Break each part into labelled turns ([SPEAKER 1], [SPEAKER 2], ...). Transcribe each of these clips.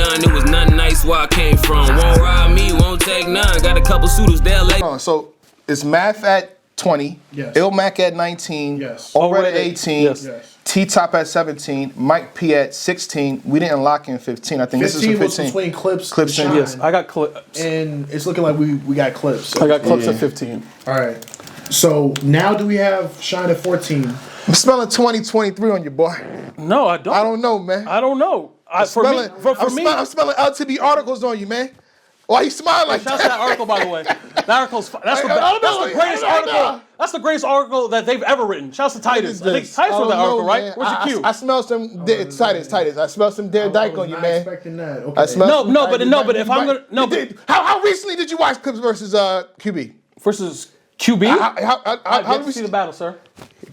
[SPEAKER 1] none. It was nothing nice where I came from. Won't ride me, won't take none. Got a couple suitors, they'll lay.
[SPEAKER 2] So it's Math at 20.
[SPEAKER 3] Yes.
[SPEAKER 2] Ilmac at 19.
[SPEAKER 3] Yes.
[SPEAKER 2] Over at 18.
[SPEAKER 4] Yes.
[SPEAKER 2] T-Top at 17. Mike P at 16. We didn't lock in 15. I think this is
[SPEAKER 3] 15
[SPEAKER 2] for
[SPEAKER 3] was
[SPEAKER 2] 15.
[SPEAKER 3] between Clips
[SPEAKER 2] Clips
[SPEAKER 3] and
[SPEAKER 2] and-
[SPEAKER 3] Shine.
[SPEAKER 4] Yes, I got clips.
[SPEAKER 3] And it's looking like we got Clips. So.
[SPEAKER 4] I got clips at 15.
[SPEAKER 3] All right. So now do we have Shine at 14?
[SPEAKER 2] I'm smelling 2023 on you, boy.
[SPEAKER 4] No, I don't.
[SPEAKER 2] I don't know, man.
[SPEAKER 4] I don't know.
[SPEAKER 2] I'm smelling LTB articles on you, man. Why you smiling like
[SPEAKER 4] Shouts
[SPEAKER 2] that?
[SPEAKER 4] to that article, by the way. That article's that's the greatest article. That's the greatest article that they've ever written. Shouts to Titus. I think Titus wrote that article, right? Where's the Q?
[SPEAKER 2] I smell some Titus. I smell some dead dyke on you,
[SPEAKER 3] not
[SPEAKER 2] man.
[SPEAKER 3] expecting that. Okay.
[SPEAKER 2] I smell
[SPEAKER 4] But if I'm gonna
[SPEAKER 2] how recently did you watch Clips versus QB?
[SPEAKER 4] versus QB, I've
[SPEAKER 2] How
[SPEAKER 4] yet to see the battle, sir.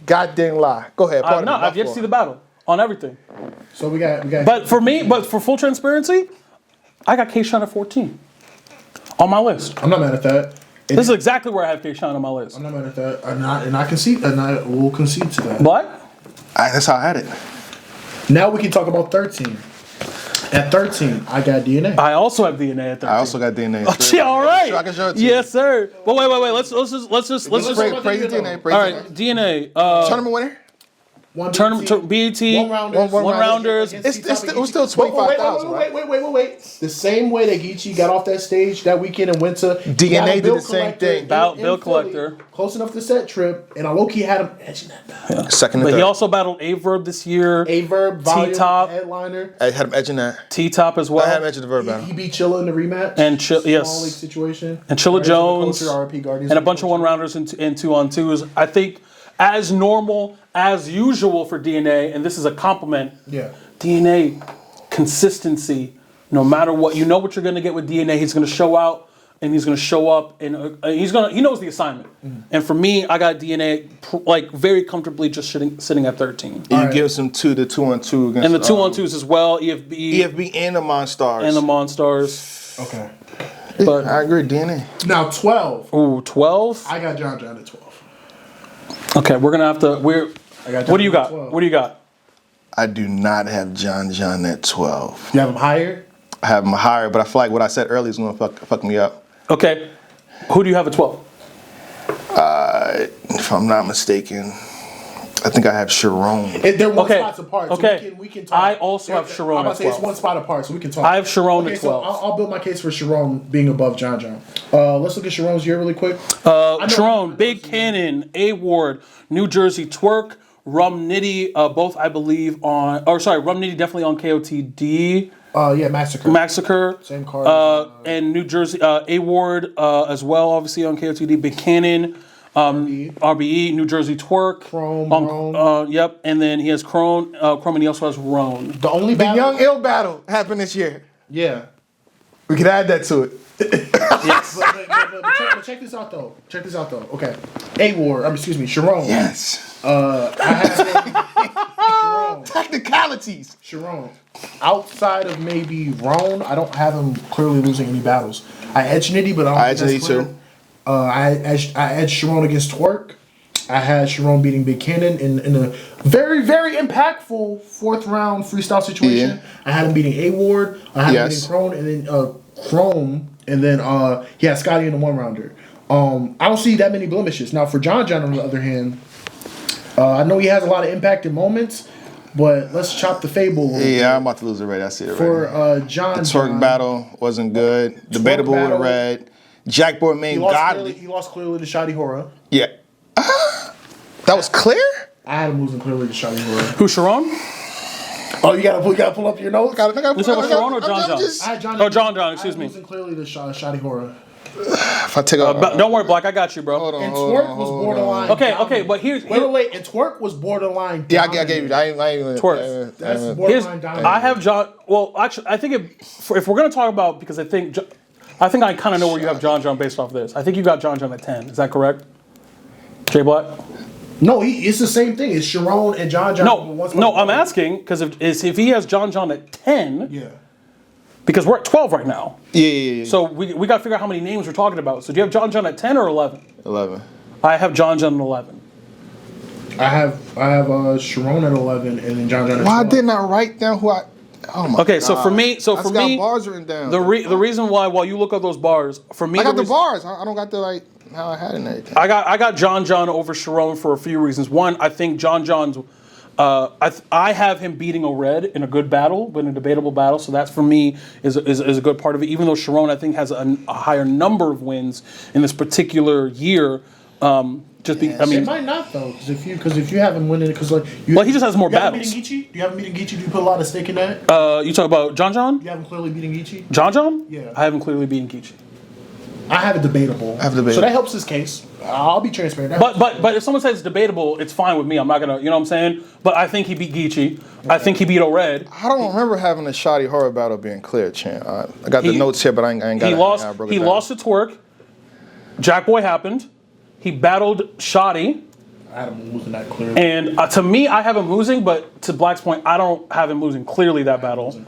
[SPEAKER 2] Goddamn lie. Go ahead.
[SPEAKER 4] I've yet to see the battle on everything.
[SPEAKER 3] So we got.
[SPEAKER 4] But for full transparency, I got K-Shine at 14 on my list.
[SPEAKER 3] I'm not mad at that.
[SPEAKER 4] This is exactly where I have K-Shine on my list.
[SPEAKER 3] I'm not mad at that. And I will concede to that.
[SPEAKER 4] What?
[SPEAKER 2] That's how I had it.
[SPEAKER 3] Now we can talk about 13. At 13, I got DNA.
[SPEAKER 4] I also have DNA at 13.
[SPEAKER 2] I also got DNA.
[SPEAKER 4] Yeah, all right.
[SPEAKER 2] Sure, I can show it to you.
[SPEAKER 4] Yes, sir. But wait. Let's just.
[SPEAKER 2] Praise DNA.
[SPEAKER 3] All
[SPEAKER 4] All right, DNA.
[SPEAKER 2] Tournament winner?
[SPEAKER 4] Tournament BET. One rounders.
[SPEAKER 2] It was still 25,000, right?
[SPEAKER 3] Wait. The same way that Geechee got off that stage that weekend and went to
[SPEAKER 2] DNA did the same thing.
[SPEAKER 4] Bill Collector.
[SPEAKER 3] Close enough to set trip, and I low-key had him edging that battle.
[SPEAKER 2] Second and
[SPEAKER 4] But
[SPEAKER 2] third.
[SPEAKER 4] he also battled A-Verb this year.
[SPEAKER 3] A-Verb, Volume,
[SPEAKER 4] T-Top.
[SPEAKER 3] Headliner.
[SPEAKER 2] I had him edging that.
[SPEAKER 4] T-Top as well.
[SPEAKER 2] I had him edging the Verb battle.
[SPEAKER 3] He beat Chilla in the rematch.
[SPEAKER 4] And
[SPEAKER 3] Small league
[SPEAKER 4] yes.
[SPEAKER 3] situation.
[SPEAKER 4] And Chilla Jones.
[SPEAKER 3] RP Guardians
[SPEAKER 4] And a bunch of one-rounders and 2-on-2s. I think as normal, as usual for DNA, and this is a compliment.
[SPEAKER 3] Yeah.
[SPEAKER 4] DNA, consistency, no matter what. You know what you're going to get with DNA. He's going to show out, and he's going to show up, and he knows the assignment. And for me, I got DNA like very comfortably just sitting at 13.
[SPEAKER 2] You give some 2 to 2-on-2 against
[SPEAKER 4] And the 2-on-2s as well,
[SPEAKER 2] EFB and the Monstars.
[SPEAKER 4] and the Monstars.
[SPEAKER 3] Okay.
[SPEAKER 4] But
[SPEAKER 2] I agree, DNA.
[SPEAKER 3] Now 12.
[SPEAKER 4] ooh, 12.
[SPEAKER 3] I got John at 12.
[SPEAKER 4] Okay, we're gonna have to. What do you got?
[SPEAKER 3] 12.
[SPEAKER 4] What do you got?
[SPEAKER 2] I do not have John at 12.
[SPEAKER 3] You have him higher?
[SPEAKER 2] I have him higher, but I feel like what I said earlier is going to fuck me up.
[SPEAKER 4] Okay, who do you have at 12?
[SPEAKER 2] If I'm not mistaken, I think I have Sharon.
[SPEAKER 3] They're one
[SPEAKER 4] Okay.
[SPEAKER 3] spots apart.
[SPEAKER 4] Okay.
[SPEAKER 3] So we can talk.
[SPEAKER 4] I also have Sharon
[SPEAKER 3] I'm about
[SPEAKER 4] at
[SPEAKER 3] to say it's
[SPEAKER 4] 12.
[SPEAKER 3] one spot apart, so we can talk.
[SPEAKER 4] I have Sharon at
[SPEAKER 3] So
[SPEAKER 4] 12.
[SPEAKER 3] I'll build my case for Sharon being above John. Let's look at Sharon's year really quick.
[SPEAKER 4] Sharon, Big Cannon, A Ward, New Jersey Twerk, Rum Nitty, both I believe on. Or sorry, Rum Nitty definitely on KOTD.
[SPEAKER 3] Yeah, Massacre. Same card.
[SPEAKER 4] And New Jersey A Ward as well, obviously on KOTD. Big Cannon. RBE, New Jersey Twerk.
[SPEAKER 3] Chrome.
[SPEAKER 4] Yep. And then he has Chrome, and he also has Roan.
[SPEAKER 3] The only
[SPEAKER 2] The
[SPEAKER 3] battle.
[SPEAKER 2] Young Ill battle happened this year.
[SPEAKER 3] Yeah.
[SPEAKER 2] We could add that to it.
[SPEAKER 4] Yes.
[SPEAKER 3] But check this out though. Okay. Sharon.
[SPEAKER 2] Yes.
[SPEAKER 3] I have Sharon.
[SPEAKER 2] Technicalities.
[SPEAKER 3] Sharon. Outside of maybe Roan, I don't have him clearly losing any battles. I edge Nitty, but I don't think that's
[SPEAKER 2] Nitty
[SPEAKER 3] clear.
[SPEAKER 2] too.
[SPEAKER 3] I edged Sharon against Twerk. I had Sharon beating Big Cannon in a very, very impactful 4th round freestyle situation.
[SPEAKER 2] Yeah.
[SPEAKER 3] I had him beating A Ward. I had him beating Chrome, and then he had Scotty in the 1-rounder. I don't see that many blemishes. Now for John on the other hand, I know he has a lot of impacted moments, but let's chop the fable.
[SPEAKER 2] Yeah, I'm about to lose already. I see it already.
[SPEAKER 3] For John,
[SPEAKER 2] the Twerk battle wasn't good. Debatable with Red. Jackboard main godly.
[SPEAKER 3] He lost clearly to Shadi Hora.
[SPEAKER 2] Yeah. That was clear?
[SPEAKER 3] I had him losing clearly to Shadi Hora.
[SPEAKER 4] Who, Sharon?
[SPEAKER 3] Oh, you gotta pull up your notes.
[SPEAKER 4] You talking about Sharon or John?
[SPEAKER 3] I had John.
[SPEAKER 4] Oh, John, excuse me.
[SPEAKER 3] Losing clearly to Shadi Hora.
[SPEAKER 2] If I take a,
[SPEAKER 4] Don't worry, Black, I got you, bro.
[SPEAKER 3] And Twerk was borderline.
[SPEAKER 4] Okay, but here's
[SPEAKER 3] wait. And Twerk was borderline.
[SPEAKER 2] yeah, I gave you that. I ain't even.
[SPEAKER 4] Twerk.
[SPEAKER 3] That's borderline dominant.
[SPEAKER 4] I have John. Well, actually, I think if we're gonna talk about, because I think I kind of know where you have John based off this. I think you got John at 10. Is that correct? J Black?
[SPEAKER 3] No, it's the same thing. It's Sharon and John.
[SPEAKER 4] No, I'm asking because if he has John at 10,
[SPEAKER 3] Yeah.
[SPEAKER 4] because we're at 12 right now.
[SPEAKER 2] Yeah.
[SPEAKER 4] So we got to figure out how many names we're talking about. So do you have John at 10 or 11?
[SPEAKER 2] 11.
[SPEAKER 4] I have John at 11.
[SPEAKER 3] I have Sharon at 11 and then John at 12.
[SPEAKER 2] Why didn't I write down who I Oh my
[SPEAKER 4] Okay,
[SPEAKER 2] God.
[SPEAKER 4] so for me,
[SPEAKER 2] I got bars written down.
[SPEAKER 4] the reason why while you look up those bars, for me,
[SPEAKER 2] I got the bars. I don't got the like how I had it and everything.
[SPEAKER 4] I got John over Sharon for a few reasons. One, I think John's. I have him beating O'Red in a good battle, but in a debatable battle. So that's for me is a good part of it. Even though Sharon, I think, has a higher number of wins in this particular year.
[SPEAKER 3] It might not though, because if you have him winning, because like
[SPEAKER 4] he just has more battles.
[SPEAKER 3] Do you have him beating Geechee? Do you put a lot of stake in that?
[SPEAKER 4] You talk about John?
[SPEAKER 3] You have him clearly beating Geechee?
[SPEAKER 4] John?
[SPEAKER 3] Yeah.
[SPEAKER 4] I have him clearly beating Geechee.
[SPEAKER 3] I have it debatable. So that helps his case. I'll be transparent.
[SPEAKER 4] But if someone says it's debatable, it's fine with me. I'm not gonna, you know what I'm saying? But I think he beat Geechee. Okay. I think he beat O'Red.
[SPEAKER 2] I don't remember having a shoddy horror battle being clear, champ. I got the notes here, but I ain't got it.
[SPEAKER 4] He lost to Twerk. Jack Boy happened. He battled Shoddy.
[SPEAKER 3] I had him losing that clearly.
[SPEAKER 4] And to me, I have him losing, but to Black's point, I don't have him losing clearly that battle.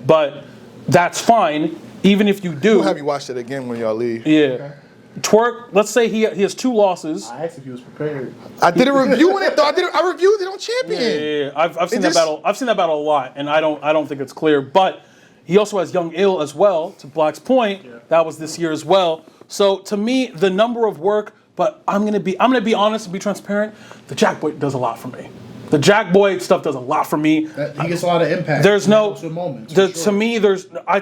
[SPEAKER 4] But that's fine, even if you do.
[SPEAKER 2] We'll have you watch it again when y'all leave.
[SPEAKER 4] Yeah. Okay. Twerk, let's say he has 2 losses.
[SPEAKER 3] I asked if he was prepared.
[SPEAKER 2] I did a review on it though. I reviewed it on Champion.
[SPEAKER 4] Yeah. I've seen that battle. I've seen that battle a lot, and I don't think it's clear. But he also has Young Ill as well. To Black's point, that was this year as well. So to me, the number of work. But I'm gonna be honest and be transparent. The Jack Boy does a lot for me. The Jack Boy stuff does a lot for me.
[SPEAKER 3] He gets a lot of impact.
[SPEAKER 4] There's no
[SPEAKER 3] moments.
[SPEAKER 4] To me. I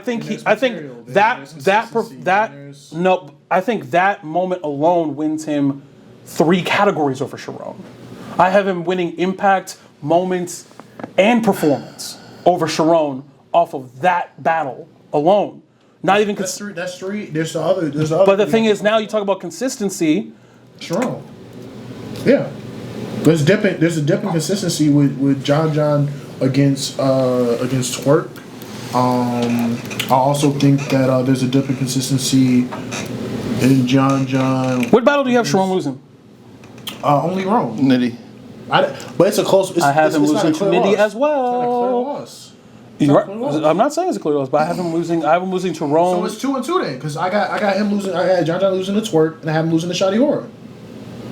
[SPEAKER 4] think that moment alone wins him 3 categories over Sharon. I have him winning impact, moments, and performance over Sharon off of that battle alone. Not even
[SPEAKER 3] that's three. There's the other.
[SPEAKER 4] But the thing is, now you talk about consistency.
[SPEAKER 3] Sharon. Yeah. There's a dip in consistency with John against Twerk. I also think that there's a dip in consistency in John.
[SPEAKER 4] What battle do you have Sharon losing?
[SPEAKER 3] Only Rome.
[SPEAKER 2] Nitty.
[SPEAKER 3] But it's a close.
[SPEAKER 4] I have him losing to Nitty as well.
[SPEAKER 3] It's not a clear loss.
[SPEAKER 4] I'm not saying it's a clear loss, but I have him losing to Rome.
[SPEAKER 3] So it's 2-2 then, because I got him losing. I had John losing to Twerk, and I have him losing to Shoddy Horror.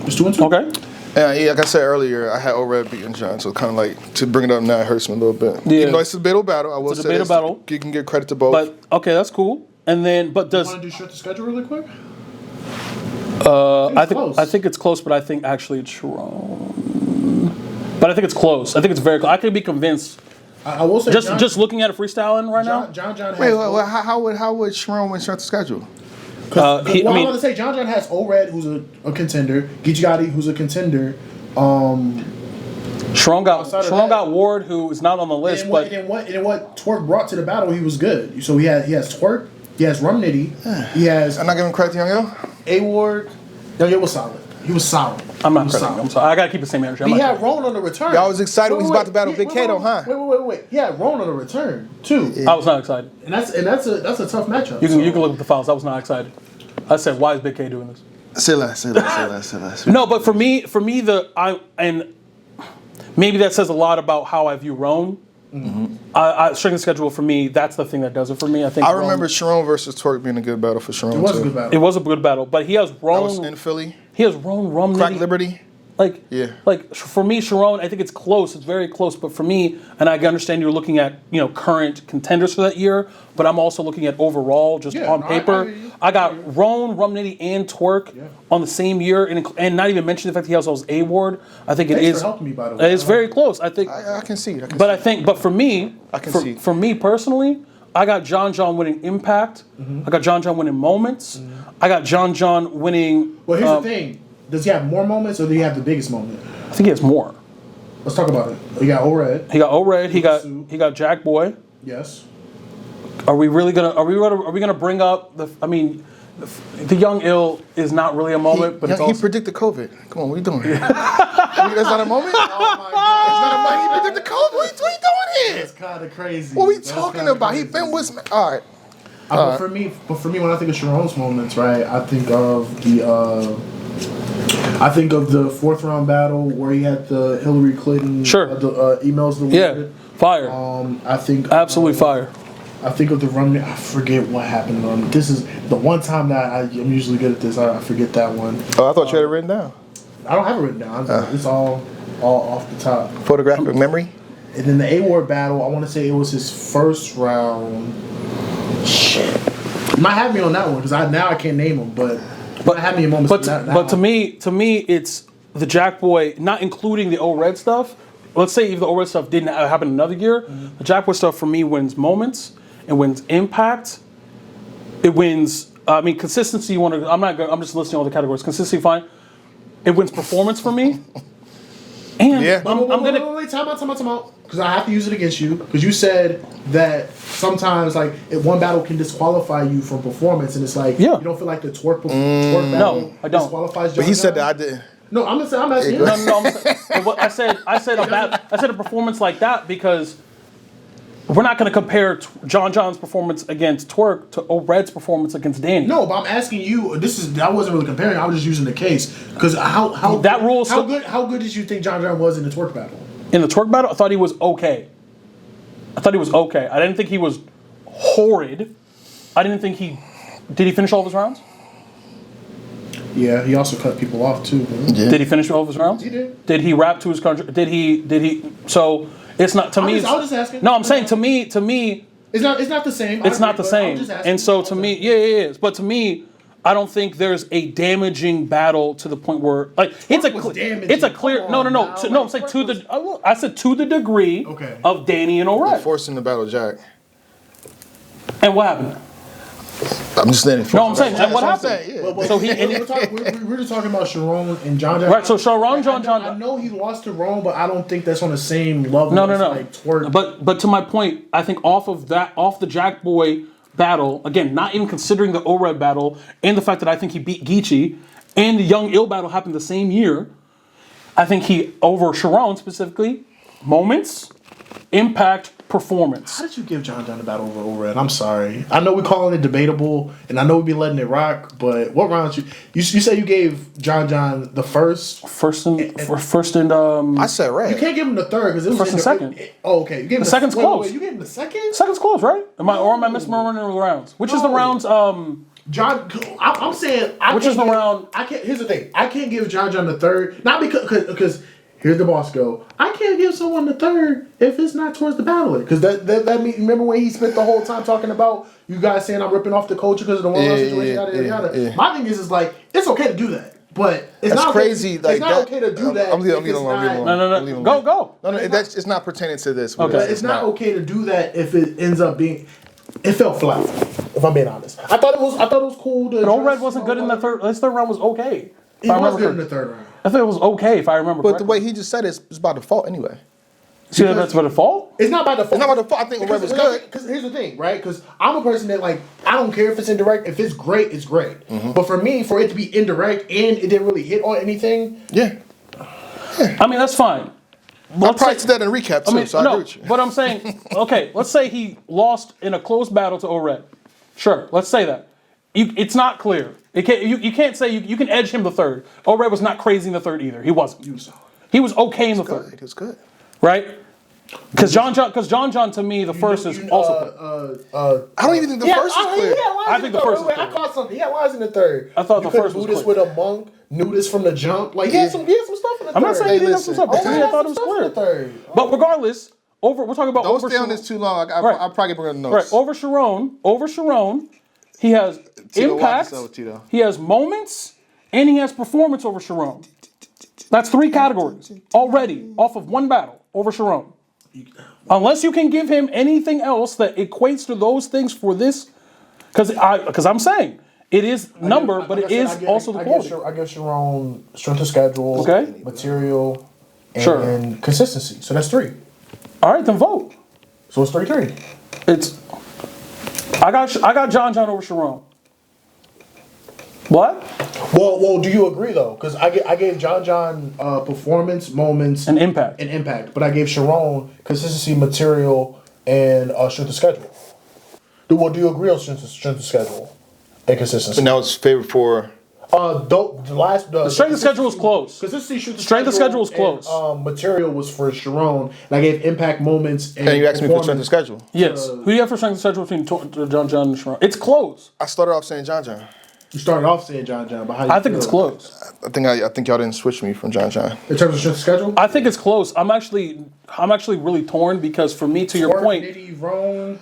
[SPEAKER 3] It's 2-2.
[SPEAKER 4] Okay.
[SPEAKER 2] Yeah, like I said earlier, I had O'Red beating John, so kind of like to bring it up now, it hurts me a little bit.
[SPEAKER 4] Yeah.
[SPEAKER 2] Even though it's a debatable battle, I will say battle. You can give credit to both.
[SPEAKER 4] But okay, that's cool. And then, but does
[SPEAKER 3] you want to do short the schedule really quick?
[SPEAKER 4] I think it's close, but I think actually it's Sharon. But I think it's close. I think it's very close. I could be convinced.
[SPEAKER 3] I will say
[SPEAKER 4] just looking at it freestyling right now.
[SPEAKER 3] John has
[SPEAKER 2] how would Sharon win strength of schedule?
[SPEAKER 3] I want to say John has O'Red, who's a contender, Geechee who's a contender.
[SPEAKER 4] Sharon got Ward, who is not on the list,
[SPEAKER 3] and what Twerk brought to the battle, he was good. So he has Twerk, he has Rum Nitty, he has.
[SPEAKER 2] I'm not giving credit to Young Yo.
[SPEAKER 3] A Ward. Young Yo was solid. He was solid.
[SPEAKER 4] I'm not crediting him. I'm sorry. I gotta keep the same energy.
[SPEAKER 3] He had Roan on the return.
[SPEAKER 2] Y'all was excited when he was about to battle Big Kato, huh?
[SPEAKER 3] Wait. He had Roan on the return too.
[SPEAKER 4] I was not excited.
[SPEAKER 3] And that's a tough matchup.
[SPEAKER 4] You can look at the files. I was not excited. I said, why is Big K doing this?
[SPEAKER 2] Say less.
[SPEAKER 4] No, but for me, and maybe that says a lot about how I view Roan. Mm-hmm. Strength of schedule for me, that's the thing that does it for me. I
[SPEAKER 2] remember Sharon versus Twerk being a good battle for Sharon.
[SPEAKER 3] It was a good battle.
[SPEAKER 4] It was a good battle, but he has Roan.
[SPEAKER 2] That was in Philly.
[SPEAKER 4] He has Roan, Rum,
[SPEAKER 2] Crack
[SPEAKER 4] Nitty.
[SPEAKER 2] Liberty.
[SPEAKER 4] Like for me, Sharon, I think it's close. It's very close. But for me, and I understand you're looking at current contenders for that year, but I'm also looking at overall, just on paper. I got Roan, Rum Nitty, and Twerk on the same year, and not even mention the fact he also has A Ward. I think it is.
[SPEAKER 3] Helping me, by the way.
[SPEAKER 4] It's very close. I think.
[SPEAKER 2] I can see.
[SPEAKER 4] But for me, for me personally, I got John winning Impact. Mm-hmm. I got John winning Moments. Mm-hmm. I got John winning.
[SPEAKER 3] Well, here's the thing. Does he have more moments, or do he have the biggest moment?
[SPEAKER 4] I think he has more.
[SPEAKER 3] Let's talk about it. He got O'Red.
[SPEAKER 4] He got Jack Boy.
[SPEAKER 3] Yes.
[SPEAKER 4] Are we gonna bring up the? I mean, the Young Ill is not really a moment, but
[SPEAKER 2] he predicted COVID. Come on, what are you doing here? That's not a moment. Oh my God! It's not a moment. He predicted COVID. What are you doing here?
[SPEAKER 3] That's kind of crazy.
[SPEAKER 2] What are we talking about? He been with. All right.
[SPEAKER 3] But for me, when I think of Sharon's moments, right, I think of the fourth round battle where he had the Hillary Clinton emails.
[SPEAKER 4] Fire.
[SPEAKER 3] I think
[SPEAKER 4] absolutely fire.
[SPEAKER 3] I think of the Rum. I forget what happened on. This is the one time that I'm usually good at this. I forget that one.
[SPEAKER 2] Oh, I thought you had it written down.
[SPEAKER 3] I don't have it written down. It's all off the top.
[SPEAKER 2] Photographic memory.
[SPEAKER 3] And then the A-Ward battle, I want to say it was his first round. Shit. You might have me on that one because I can't name him, but have me in moments.
[SPEAKER 4] But to me, it's the Jack Boy, not including the O-Red stuff. Let's say if the O-Red stuff didn't happen another year, the Jack Boy stuff for me wins moments, it wins impact, it wins. Consistency. I'm just listing all the categories. Consistency, fine. It wins performance for me. And I'm gonna
[SPEAKER 3] wait. Time out. Because I have to use it against you. Because you said that sometimes, like, if one battle can disqualify you from performance, and it's like you don't feel like the twerk battle
[SPEAKER 4] no, I don't.
[SPEAKER 3] disqualifies.
[SPEAKER 2] But he said that I did.
[SPEAKER 3] No, I'm asking you.
[SPEAKER 4] No. I said a performance like that because we're not going to compare John John's performance against Twerk to O-Red's performance against Danny.
[SPEAKER 3] No, but I'm asking you. I wasn't really comparing. I was just using the case because how good did you think John John was in the Twerk battle?
[SPEAKER 4] In the Twerk battle, I thought he was okay. I didn't think he was horrid. I didn't think did he finish all of his rounds?
[SPEAKER 3] Yeah, he also cut people off too.
[SPEAKER 2] Yeah.
[SPEAKER 4] Did he finish all of his rounds?
[SPEAKER 3] He did.
[SPEAKER 4] Did he rap to his country? Did he? So it's not to me.
[SPEAKER 3] I was just asking.
[SPEAKER 4] No, I'm saying to me. It's
[SPEAKER 3] not the same.
[SPEAKER 4] It's not the same. And so to me, yeah, it is. But to me, I don't think there's a damaging battle to the point where it's a clear. No. I'm saying I said to the degree of Danny and O-Red
[SPEAKER 2] Forcing the battle, Jack.
[SPEAKER 4] And what happened?
[SPEAKER 2] I'm just saying.
[SPEAKER 4] No, I'm saying. And what happened?
[SPEAKER 3] So we're just talking about Sharon and John.
[SPEAKER 4] Right. So Sharon, John.
[SPEAKER 3] I know he lost to Rome, but I don't think that's on the same level.
[SPEAKER 4] No.
[SPEAKER 3] Like Twerk.
[SPEAKER 4] But to my point, I think off the Jack Boy battle, again, not even considering the O-Red battle and the fact that I think he beat Geechee and the Young Ill battle happened the same year, I think he, over Sharon specifically, moments, impact, performance.
[SPEAKER 3] How did you give John John the battle over O-Red? I'm sorry. I know we're calling it debatable, and I know we'd be letting it rock, but what rounds you said you gave John John the first and
[SPEAKER 2] I said red.
[SPEAKER 3] You can't give him the third because it was
[SPEAKER 4] first and second.
[SPEAKER 3] Okay, you gave him
[SPEAKER 4] the second's close.
[SPEAKER 3] Wait, you gave him the second?
[SPEAKER 4] Second's close, right? Am I misremembering the rounds? Which is the rounds?
[SPEAKER 3] John, I'm saying. Here's the thing. I can't give John John the third, not because. Here's the boss go. I can't give someone the third if it's not towards the battler. Because that means, remember when he spent the whole time talking about you guys saying I'm ripping off the culture because of the one-on-one situation, yada. My thing is like, it's okay to do that. But it's not
[SPEAKER 2] crazy.
[SPEAKER 3] Okay, it's not okay to do that.
[SPEAKER 2] I'm leaving alone.
[SPEAKER 4] No. Go.
[SPEAKER 2] No, it's not pertaining to this.
[SPEAKER 3] Okay. It's not okay to do that if it ends up being. It felt flat, if I'm being honest. I thought it was cool to.
[SPEAKER 4] But O-Red wasn't good in the third. His third round was okay.
[SPEAKER 3] He was good in the third round.
[SPEAKER 4] I thought it was okay if I remember correctly.
[SPEAKER 2] But the way he just said it's by default anyway.
[SPEAKER 4] See, that's by default?
[SPEAKER 3] It's not by default.
[SPEAKER 2] It's not by default. I think O-Red was good.
[SPEAKER 3] Because here's the thing, right? Because I'm a person that, like, I don't care if it's indirect. If it's great, it's great. Mm-hmm. But for me, for it to be indirect and it didn't really hit on anything.
[SPEAKER 2] Yeah.
[SPEAKER 4] I mean, that's fine.
[SPEAKER 2] I practiced that in recap too, so I agree with you.
[SPEAKER 4] But I'm saying, okay, let's say he lost in a close battle to O-Red. Sure, let's say that. It's not clear. You can't say you can edge him the third. O-Red was not crazy in the third either. He wasn't. He was okay in the third.
[SPEAKER 2] It was good.
[SPEAKER 4] Right? Because John John to me the first is also.
[SPEAKER 2] I don't even think the first is clear.
[SPEAKER 4] I think the first is clear.
[SPEAKER 3] I caught something. He had lines in the third.
[SPEAKER 4] I thought the first was
[SPEAKER 3] clear.
[SPEAKER 4] clear.
[SPEAKER 3] With a monk, knew this from the jump. Like he had some stuff in the third.
[SPEAKER 4] I'm not saying he didn't have some stuff. I thought it was clear.
[SPEAKER 3] Third.
[SPEAKER 4] But regardless, we're talking about.
[SPEAKER 2] Don't stay on this too long. I'll probably bring the notes.
[SPEAKER 4] Right. Over Sharon, he has impact. He has moments, and he has performance over Sharon. That's 3 categories already off of one battle over Sharon. Unless you can give him anything else that equates to those things for this, because I'm saying it is number, but it is also the quality.
[SPEAKER 3] I give Sharon strength of schedule, material, and consistency. So that's 3.
[SPEAKER 4] All right, then vote.
[SPEAKER 3] So it's 3-3.
[SPEAKER 4] I got John over Sharon. What?
[SPEAKER 3] Well, do you agree though? Because I gave John performance, moments,
[SPEAKER 4] and impact,
[SPEAKER 3] but I gave Sharon consistency, material, and strength of schedule. Do you agree on strength of schedule and consistency?
[SPEAKER 2] And now it's favored for.
[SPEAKER 4] The strength of schedule was close.
[SPEAKER 3] Consistency,
[SPEAKER 4] strength of schedule was close.
[SPEAKER 3] Material was for Sharon, and I gave impact, moments, and
[SPEAKER 2] you asked me for strength of schedule.
[SPEAKER 4] Yes. Who do you have for strength of schedule between John and Sharon? It's close.
[SPEAKER 2] I started off saying John.
[SPEAKER 3] You started off saying John, but how you
[SPEAKER 4] I think
[SPEAKER 3] feel?
[SPEAKER 4] it's close.
[SPEAKER 2] I think y'all didn't switch me from John.
[SPEAKER 3] In terms of strength of schedule?
[SPEAKER 4] I think it's close. I'm actually really torn because for me, to your point,
[SPEAKER 3] Nitty, Rome.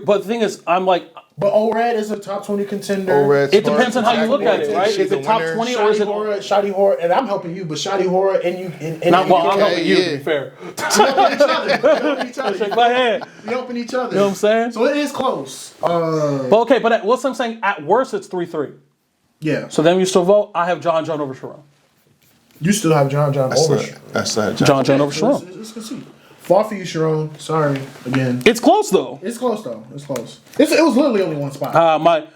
[SPEAKER 4] but the thing is, I'm like,
[SPEAKER 3] But O-Red is a top 20 contender.
[SPEAKER 2] O-Red,
[SPEAKER 4] it depends on how you look at it, right?
[SPEAKER 2] She's
[SPEAKER 4] Is it
[SPEAKER 2] a
[SPEAKER 4] top
[SPEAKER 2] winner.
[SPEAKER 4] 20 or is it?
[SPEAKER 3] Shotty Horror, and I'm helping you, but Shotty Horror and you.
[SPEAKER 4] Not well, I'm helping you, to
[SPEAKER 2] yeah.
[SPEAKER 4] be fair.
[SPEAKER 3] helping each other.
[SPEAKER 4] Shake my hand.
[SPEAKER 3] We helping each other.
[SPEAKER 4] You know what I'm saying?
[SPEAKER 3] So it is close.
[SPEAKER 4] But okay, but what's I'm saying, at worst, it's 3-3.
[SPEAKER 3] Yeah.
[SPEAKER 4] So then you still vote, I have John over Sharon.
[SPEAKER 3] You still have John over.
[SPEAKER 2] That's
[SPEAKER 4] John over Sharon.
[SPEAKER 3] Let's concede. Far for you, Sharon. Sorry again.
[SPEAKER 4] It's close though.
[SPEAKER 3] It's close though. It's close. It was literally only one spot.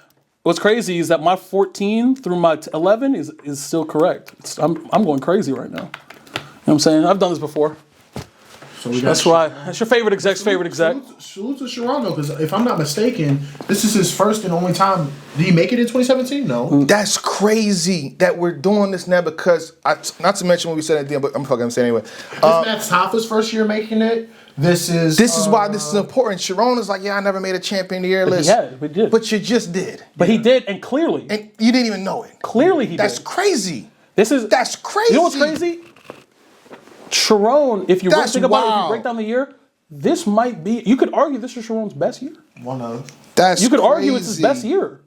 [SPEAKER 4] What's crazy is that my 14 through my 11 is still correct. I'm going crazy right now. You know what I'm saying? I've done this before.
[SPEAKER 3] So we got
[SPEAKER 4] That's why. That's your favorite exec's favorite exec.
[SPEAKER 3] Salute to Sharon though, because if I'm not mistaken, this is his first and only time. Did he make it in 2017? No.
[SPEAKER 2] That's crazy that we're doing this now because not to mention what we said at the end, but I'm saying anyway.
[SPEAKER 3] This Matt Hoffa's first year making it. This is
[SPEAKER 2] why this is important. Sharon is like, yeah, I never made a champion of the year list.
[SPEAKER 4] Yeah, we did.
[SPEAKER 2] But you just did.
[SPEAKER 4] But he did, and clearly.
[SPEAKER 2] And you didn't even know it.
[SPEAKER 4] Clearly he
[SPEAKER 2] That's
[SPEAKER 4] did.
[SPEAKER 2] crazy.
[SPEAKER 4] That's
[SPEAKER 2] crazy.
[SPEAKER 4] You know what's crazy? Sharon, if you really think about it, if you break down the year, this might be, you could argue this is Sharon's best year.
[SPEAKER 3] one of.
[SPEAKER 2] You
[SPEAKER 4] could argue it's his best year.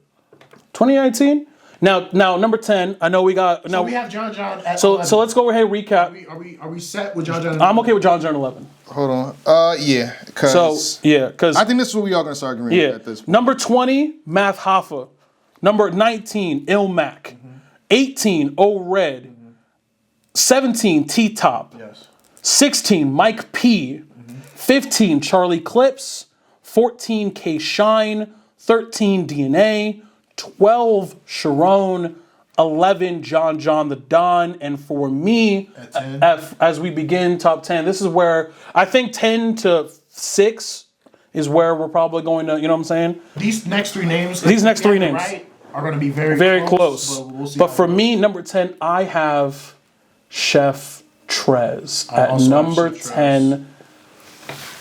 [SPEAKER 4] 2019. Now number 10. I know we got.
[SPEAKER 3] So we have John at
[SPEAKER 4] So
[SPEAKER 3] 11.
[SPEAKER 4] so let's go ahead recap.
[SPEAKER 3] Are we set with John?
[SPEAKER 4] I'm okay with John 11.
[SPEAKER 2] Hold on. Yeah. Because
[SPEAKER 4] because
[SPEAKER 2] I think this is what we all going to start agreeing
[SPEAKER 4] yeah.
[SPEAKER 2] at this point.
[SPEAKER 4] Number 20, Math Hoffa. Number 19, Ilmac. 18, O-Red. 17, T-Top.
[SPEAKER 3] Yes.
[SPEAKER 4] 16, Mike P. 15, Charlie Clips. 14, K Shine. 13, DNA. 12, Sharon. 11, John the Don. And for me, as we begin top 10, this is where I think 10 to 6 is where we're probably going to, you know what I'm saying?
[SPEAKER 3] These next three names.
[SPEAKER 4] Right,
[SPEAKER 3] are going to be very
[SPEAKER 4] close.
[SPEAKER 3] But, we'll see
[SPEAKER 4] but for me, number 10, I have Chef Trez at number 10.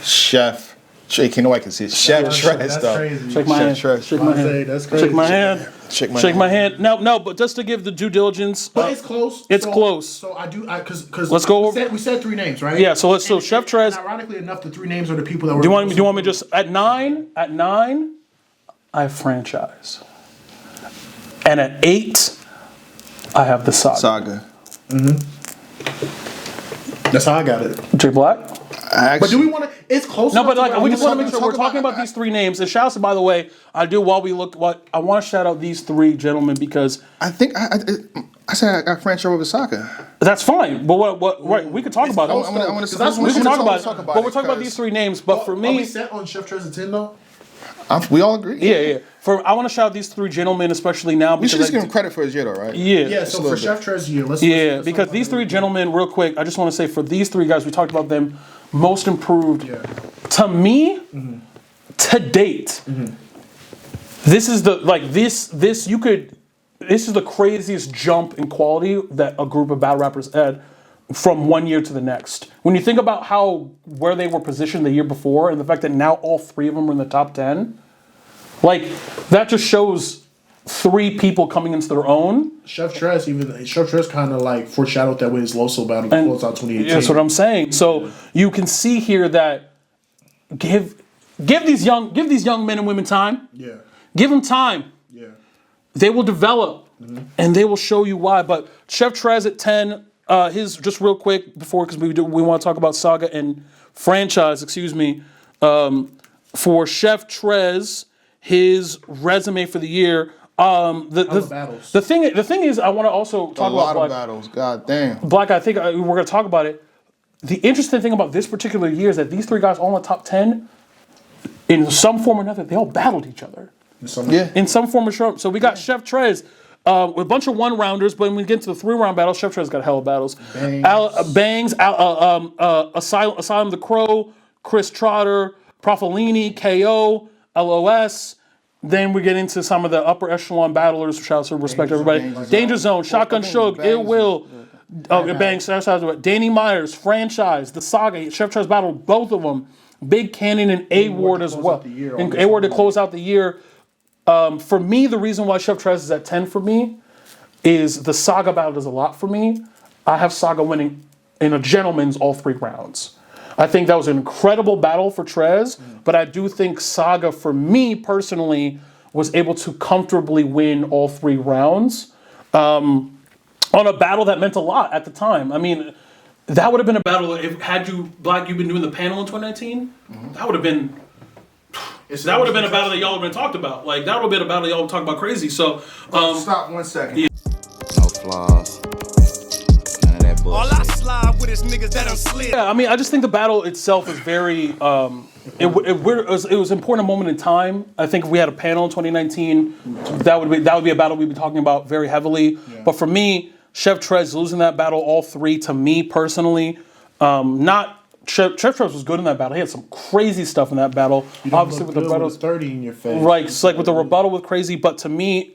[SPEAKER 2] Chef. Jake, you know I can see it. Chef Trez,
[SPEAKER 3] that's
[SPEAKER 2] though.
[SPEAKER 3] crazy.
[SPEAKER 4] Shake my hand.
[SPEAKER 2] Trez.
[SPEAKER 4] Shake my hand.
[SPEAKER 3] That's crazy.
[SPEAKER 4] Shake my hand.
[SPEAKER 2] Shake my
[SPEAKER 4] hand. No, but just to give the due diligence.
[SPEAKER 3] But it's close.
[SPEAKER 4] It's close.
[SPEAKER 3] So I do, because
[SPEAKER 4] Let's go
[SPEAKER 3] we said three names, right?
[SPEAKER 4] Yeah. So Chef Trez.
[SPEAKER 3] And ironically enough, the three names are the people that were.
[SPEAKER 4] Do you want me just at 9? At 9, I have Franchise. And at 8, I have the Saga.
[SPEAKER 3] That's how I got it.
[SPEAKER 4] J Black.
[SPEAKER 3] But do we want to? It's close.
[SPEAKER 4] No, but
[SPEAKER 3] enough
[SPEAKER 4] like
[SPEAKER 3] to
[SPEAKER 4] we just want to make sure
[SPEAKER 2] talk
[SPEAKER 4] we're talking about these three names. And shouts, by the way, I do while we look. What I want to shout out these three gentlemen because
[SPEAKER 2] I think I said I got French over Saga.
[SPEAKER 4] that's fine. But what? Right, we could talk about it.
[SPEAKER 2] We
[SPEAKER 4] We can talk about it. But we're talking about these three names. But for
[SPEAKER 3] Are we
[SPEAKER 4] me,
[SPEAKER 3] set on Chef Trez and 10 though?
[SPEAKER 2] We all agree.
[SPEAKER 4] yeah. I want to shout out these three gentlemen, especially now.
[SPEAKER 2] We should just give him credit for his year, though, right?
[SPEAKER 3] Yeah. So for Chef Trez year, let's
[SPEAKER 4] because these three gentlemen, real quick, I just want to say for these three guys, we talked about them, most improved.
[SPEAKER 3] Yeah.
[SPEAKER 4] To me, to date, this is the this is the craziest jump in quality that a group of battle rappers had from one year to the next. When you think about where they were positioned the year before, and the fact that now all three of them are in the top 10, like that just shows three people coming into their own.
[SPEAKER 3] Chef Trez kind of like foreshadowed that with his Loso battle to close out 2018.
[SPEAKER 4] That's what I'm saying. So you can see here that give these young men and women time.
[SPEAKER 3] Yeah.
[SPEAKER 4] Give them time.
[SPEAKER 3] Yeah.
[SPEAKER 4] They will develop, and they will show you why. But Chef Trez at 10. His just real quick before because we want to talk about Saga and Franchise. Excuse me. For Chef Trez, his resume for the year. The thing is, I want to also talk about
[SPEAKER 2] a lot of battles. God damn.
[SPEAKER 4] Black. I think we're going to talk about it. The interesting thing about this particular year is that these three guys all in the top 10, in some form or another, they all battled each other. In some form or shape. So we got Chef Trez. With a bunch of one-rounders, but when we get to the 3-round battles, Chef Trez got hella battles. Bangs, Asylum the Crow, Chris Trotter, Profilini, KO, LOS. Then we get into some of the upper echelon battlers. Shouts to respect everybody. Danger Zone, Shotgun Shug, Ill Will, Bangs, Danny Myers, Franchise, The Saga. Chef Trez battled both of them. Big Cannon and A-Ward as well. And A-Ward to close out the year. For me, the reason why Chef Trez is at 10 for me is the Saga battle does a lot for me. I have Saga winning in a gentleman's all 3 rounds. I think that was an incredible battle for Trez, but I do think Saga, for me personally, was able to comfortably win all 3 rounds on a battle that meant a lot at the time. I mean, that would have been a battle if you've been doing the panel in 2019. That would have been. That would have been a battle that y'all would have been talked about. Like that would have been a battle y'all would talk about crazy. So
[SPEAKER 2] stop 1 second.
[SPEAKER 4] Yeah.
[SPEAKER 5] No flaws. None of that bullshit.
[SPEAKER 6] All I slide with is niggas that I'm slid.
[SPEAKER 4] Yeah, I mean, I just think the battle itself is very. It was an important moment in time. I think if we had a panel in 2019, that would be a battle we'd be talking about very heavily. Yeah. But for me, Chef Trez losing that battle, all 3, to me personally, Chef Trez was good in that battle. He had some crazy stuff in that battle. Obviously with the rebuttal,
[SPEAKER 3] 30 in your face.
[SPEAKER 4] Right, it's like with the rebuttal with crazy. But to me,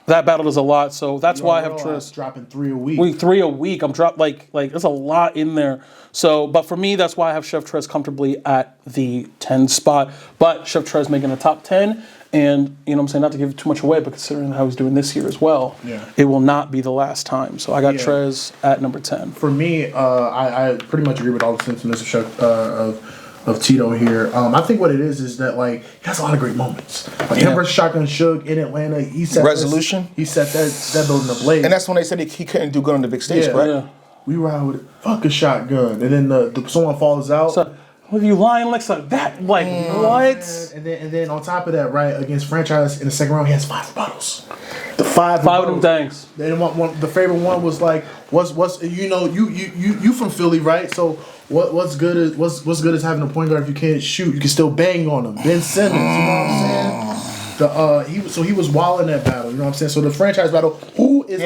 [SPEAKER 4] that battle does a lot. So that's why I have Trez
[SPEAKER 3] dropping 3 a week.
[SPEAKER 4] 3 a week. I'm dropped like there's a lot in there. So, but for me, that's why I have Chef Trez comfortably at the 10 spot. But Chef Trez making a top 10. And, you know what I'm saying, not to give too much away, but considering how he's doing this year as well, it will not be the last time. So I got Trez at number 10.
[SPEAKER 3] For me, I pretty much agree with all the sentiments of Tito here. I think what it is that, like, he has a lot of great moments. Like, him versus Shotgun Suge in Atlanta, he set
[SPEAKER 2] Resolution.
[SPEAKER 3] He set that building ablaze.
[SPEAKER 2] And that's when they said he couldn't do good on the big stage, right?
[SPEAKER 4] Yeah.
[SPEAKER 3] We ride with it. Fuck a shotgun. And then someone falls out.
[SPEAKER 4] So, what are you lying like that? Like, what?
[SPEAKER 3] And then on top of that, right, against Franchise in the second round, he has 5 rebuttals. The 5
[SPEAKER 4] of them things.
[SPEAKER 3] Then the favorite one was like, what's you from Philly, right? So what's good is having a point guard if you can't shoot, you can still bang on him. Ben Simmons, you know what I'm saying? He was wild in that battle, you know what I'm saying? So the Franchise battle, who is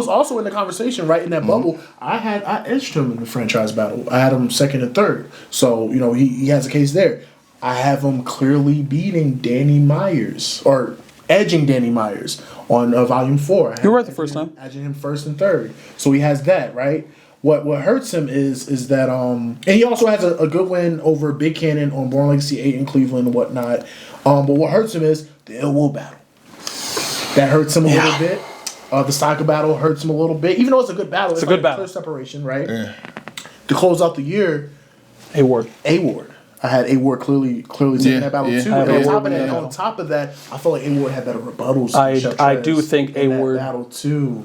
[SPEAKER 3] also in the conversation, right, in that bubble, I edged him in the Franchise battle. I had him 2nd and 3rd. So, you know, he has a case there. I have him clearly beating Danny Myers, or edging Danny Myers on Volume 4.
[SPEAKER 4] You're right the first time.
[SPEAKER 3] Edging him 1st and 3rd. So he has that, right? What hurts him is that and he also has a good win over Big Cannon on Born Legacy 8 in Cleveland and whatnot. But what hurts him is the Ill Will battle. That hurts him a little bit. The Saga battle hurts him a little bit, even though it's a good battle.
[SPEAKER 4] It's a good battle.
[SPEAKER 3] Clear separation, right? Yeah. To close out the year,
[SPEAKER 4] A-Ward.
[SPEAKER 3] I had A-Ward clearly taking that battle too. And on top of that, I felt like A-Ward had better rebuttals.
[SPEAKER 4] I do think A-Ward
[SPEAKER 3] battle too.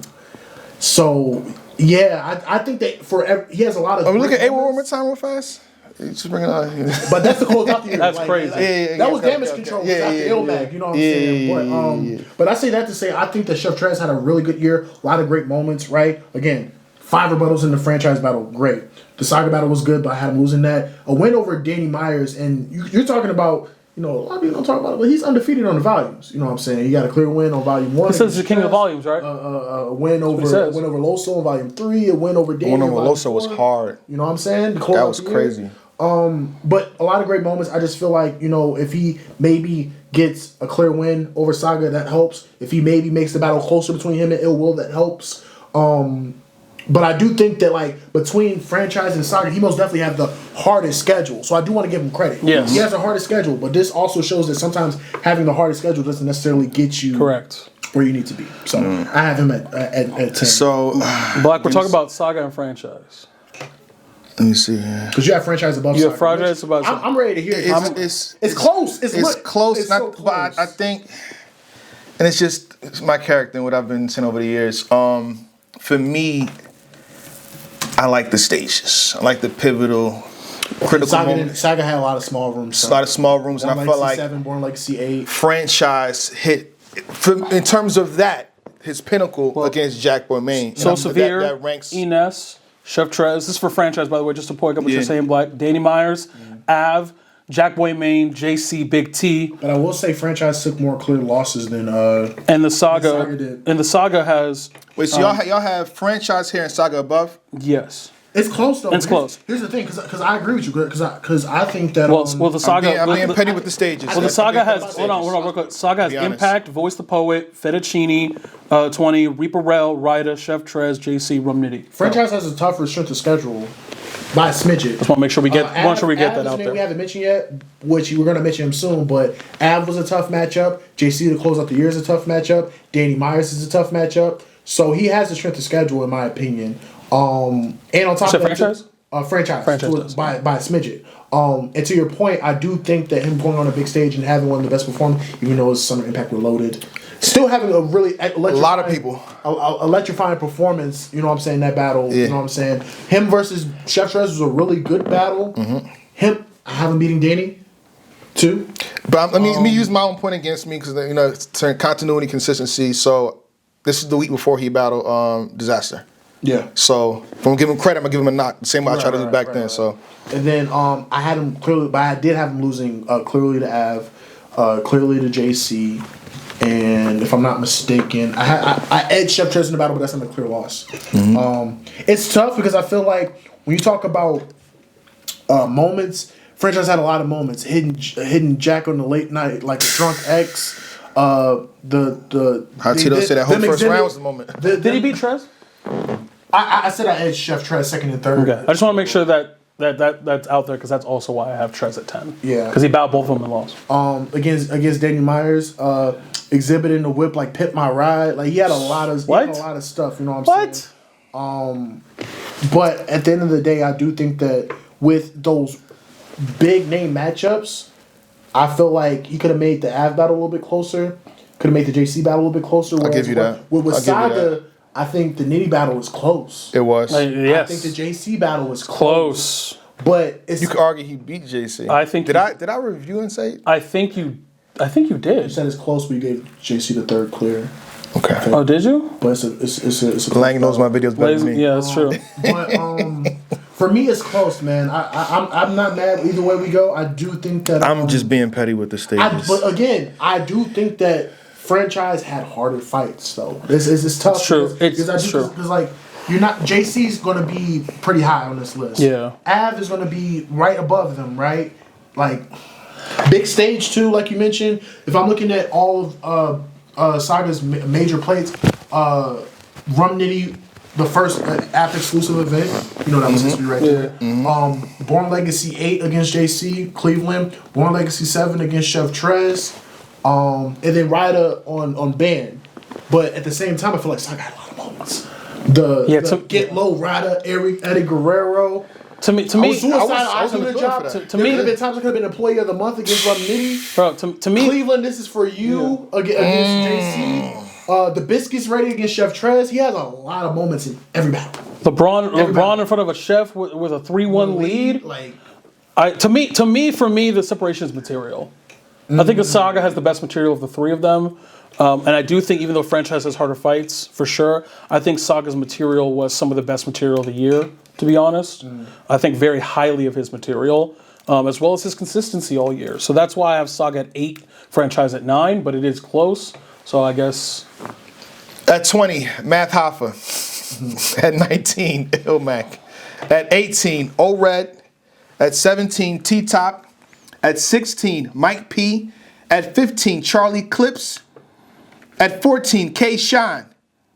[SPEAKER 3] So yeah, I think that he has a lot of.
[SPEAKER 2] Are we looking at A-Ward one more time real fast? Just bring it out.
[SPEAKER 3] But that's the close out the year.
[SPEAKER 4] That's crazy.
[SPEAKER 3] That was damage control after Illmac. You know what I'm saying? But I say that to say I think that Chef Trez had a really good year. A lot of great moments. Right? Again, 5 rebuttals in the Franchise battle. Great. The Saga battle was good, but I had him losing that. A win over Danny Myers, and you're talking about. You know, a lot of people don't talk about it, but he's undefeated on the volumes. You know what I'm saying? He got a clear win on Volume 1.
[SPEAKER 4] He says he's the king of the volumes, right?
[SPEAKER 3] A win over Loso on Volume 3. A win over Danny.
[SPEAKER 2] The one over Loso was hard.
[SPEAKER 3] You know what I'm saying?
[SPEAKER 2] That was crazy.
[SPEAKER 3] But a lot of great moments. I just feel like, you know, if he maybe gets a clear win over Saga, that helps. If he maybe makes the battle closer between him and Ill Will, that helps. But I do think that, like, between Franchise and Saga, he most definitely have the hardest schedule. So I do want to give him credit.
[SPEAKER 4] Yes.
[SPEAKER 3] He has the hardest schedule, but this also shows that sometimes having the hardest schedule doesn't necessarily get you
[SPEAKER 4] correct
[SPEAKER 3] where you need to be. So I have him at 10.
[SPEAKER 2] So
[SPEAKER 4] Black, we're talking about Saga and Franchise.
[SPEAKER 2] Let me see here.
[SPEAKER 3] Because you have Franchise above
[SPEAKER 4] You
[SPEAKER 3] Saga.
[SPEAKER 4] have Franchise above Saga.
[SPEAKER 3] I'm ready to hear it.
[SPEAKER 2] It's
[SPEAKER 3] close.
[SPEAKER 2] It's close.
[SPEAKER 3] It's so close.
[SPEAKER 2] But I think, and it's my character and what I've been saying over the years. For me, I like the stages. I like the pivotal, critical moments.
[SPEAKER 3] Saga had a lot of small rooms.
[SPEAKER 2] A lot of small rooms, and I felt like
[SPEAKER 3] Born Legacy 8.
[SPEAKER 2] Franchise hit, in terms of that, his pinnacle against Jackboy Maine.
[SPEAKER 4] So Severe,
[SPEAKER 2] that ranks
[SPEAKER 4] Ines, Chef Trez. This is for Franchise, by the way, just to point up what you're saying, Black. Danny Myers, Av, Jackboy Maine, JC, Big T.
[SPEAKER 3] But I will say Franchise took more clear losses than
[SPEAKER 4] and the Saga
[SPEAKER 3] did.
[SPEAKER 4] And the Saga has.
[SPEAKER 2] Wait, so y'all have Franchise here and Saga above?
[SPEAKER 4] Yes.
[SPEAKER 3] It's close though.
[SPEAKER 4] It's close.
[SPEAKER 3] Here's the thing, because I agree with you, because I think that
[SPEAKER 4] well the Saga.
[SPEAKER 2] I'm being petty with the stages.
[SPEAKER 4] Well, the Saga has. Hold on, real quick. Saga has Impact, Voice the Poet, Fettuccine, 20, Reaper Rel, Ryder, Chef Trez, JC, Rum Nitty.
[SPEAKER 3] Franchise has a tougher strength of schedule. by a smidget.
[SPEAKER 4] Just want to make sure we get that out
[SPEAKER 3] We
[SPEAKER 4] there.
[SPEAKER 3] haven't mentioned yet, which we're going to mention him soon, but Av was a tough matchup. JC to close out the year is a tough matchup. Danny Myers is a tough matchup. So he has the strength of schedule, in my opinion. And on top of that,
[SPEAKER 4] franchise?
[SPEAKER 3] Franchise by a smidget. And to your point, I do think that him going on a big stage and having one of the best performances, even though his Summer Impact Reloaded, still having a really electrifying performance. You know what I'm saying? That battle.
[SPEAKER 2] Yeah.
[SPEAKER 3] You know what I'm saying? Him versus Chef Trez was a really good battle. Him, I have him beating Danny too.
[SPEAKER 2] But let me use my own point against me because it's continuity, consistency. So this is the week before he battled Disaster.
[SPEAKER 3] Yeah.
[SPEAKER 2] So if I'm giving him credit, I'm gonna give him a knock. The same way I tried to do back then. So.
[SPEAKER 3] And then I had him clearly, but I did have him losing clearly to Av, clearly to JC, and if I'm not mistaken, I edged Chef Trez in the battle, but that's not a clear loss. It's tough because I feel like when you talk about moments, franchise had a lot of moments. Hidden Jack on the late night, like a drunk ex.
[SPEAKER 2] How Tito said that whole first round was the moment.
[SPEAKER 4] Did he beat Trez?
[SPEAKER 3] I said I edged Chef Trez second and third.
[SPEAKER 4] Okay. I just want to make sure that's out there because that's also why I have Trez at 10.
[SPEAKER 3] Yeah.
[SPEAKER 4] Because he battled both of them and lost.
[SPEAKER 3] Against Danny Myers, exhibiting the whip like Pit My Ride. Like he had a lot of stuff, you know what I'm saying? But at the end of the day, I do think that with those big name matchups, I feel like he could have made the Av battle a little bit closer. Could have made the JC battle a little bit closer.
[SPEAKER 2] I'll give you that.
[SPEAKER 3] With Saga, I think the Nitty battle was close.
[SPEAKER 2] It was.
[SPEAKER 4] Yes.
[SPEAKER 3] I think the JC battle was
[SPEAKER 4] close.
[SPEAKER 3] But
[SPEAKER 2] you could argue he beat JC.
[SPEAKER 4] I think.
[SPEAKER 2] Did I review and say?
[SPEAKER 4] I think you did.
[SPEAKER 3] You said it's close, but you gave JC the third clear.
[SPEAKER 2] Okay.
[SPEAKER 4] Oh, did you?
[SPEAKER 3] But it's a
[SPEAKER 2] Lang knows my videos better than me.
[SPEAKER 4] Yeah, that's true.
[SPEAKER 3] But for me, it's close, man. I'm not mad either way we go. I do think that
[SPEAKER 2] I'm just being petty with the stages.
[SPEAKER 3] But again, I do think that franchise had harder fights though. It's tough.
[SPEAKER 4] It's true. It's true.
[SPEAKER 3] Because like you're not JC's gonna be pretty high on this list.
[SPEAKER 4] Yeah.
[SPEAKER 3] Av is gonna be right above them, right? Like big stage too, like you mentioned. If I'm looking at all of Saga's major plates, Rum Nitty, the first app exclusive event, you know that was history right there. Born Legacy 8 against JC Cleveland, Born Legacy 7 against Chef Trez, and then Ryder on Band. But at the same time, I feel like Saga had a lot of moments. The Get Low Ryder, Eddie Guerrero.
[SPEAKER 4] To me,
[SPEAKER 3] I was doing a job.
[SPEAKER 4] To me,
[SPEAKER 3] there could have been times I could have been Employee of the Month against Rum Nitty.
[SPEAKER 4] Bro, to me,
[SPEAKER 3] Cleveland, this is for you against JC. The Biscuits ready against Chef Trez. He has a lot of moments in every battle.
[SPEAKER 4] LeBron in front of a chef with a 3-1 lead.
[SPEAKER 3] Like,
[SPEAKER 4] For me, the separation is material. I think the Saga has the best material of the three of them. And I do think even though franchise has harder fights, for sure, I think Saga's material was some of the best material of the year, to be honest. I think very highly of his material, as well as his consistency all year. So that's why I have Saga at 8, franchise at 9, but it is close. So I guess...
[SPEAKER 2] At 20, Math Hoffa. At 19, Ilmac. At 18, O-Red. At 17, T-Top. At 16, Mike P. At 15, Charlie Clips. At 14, K. Shine.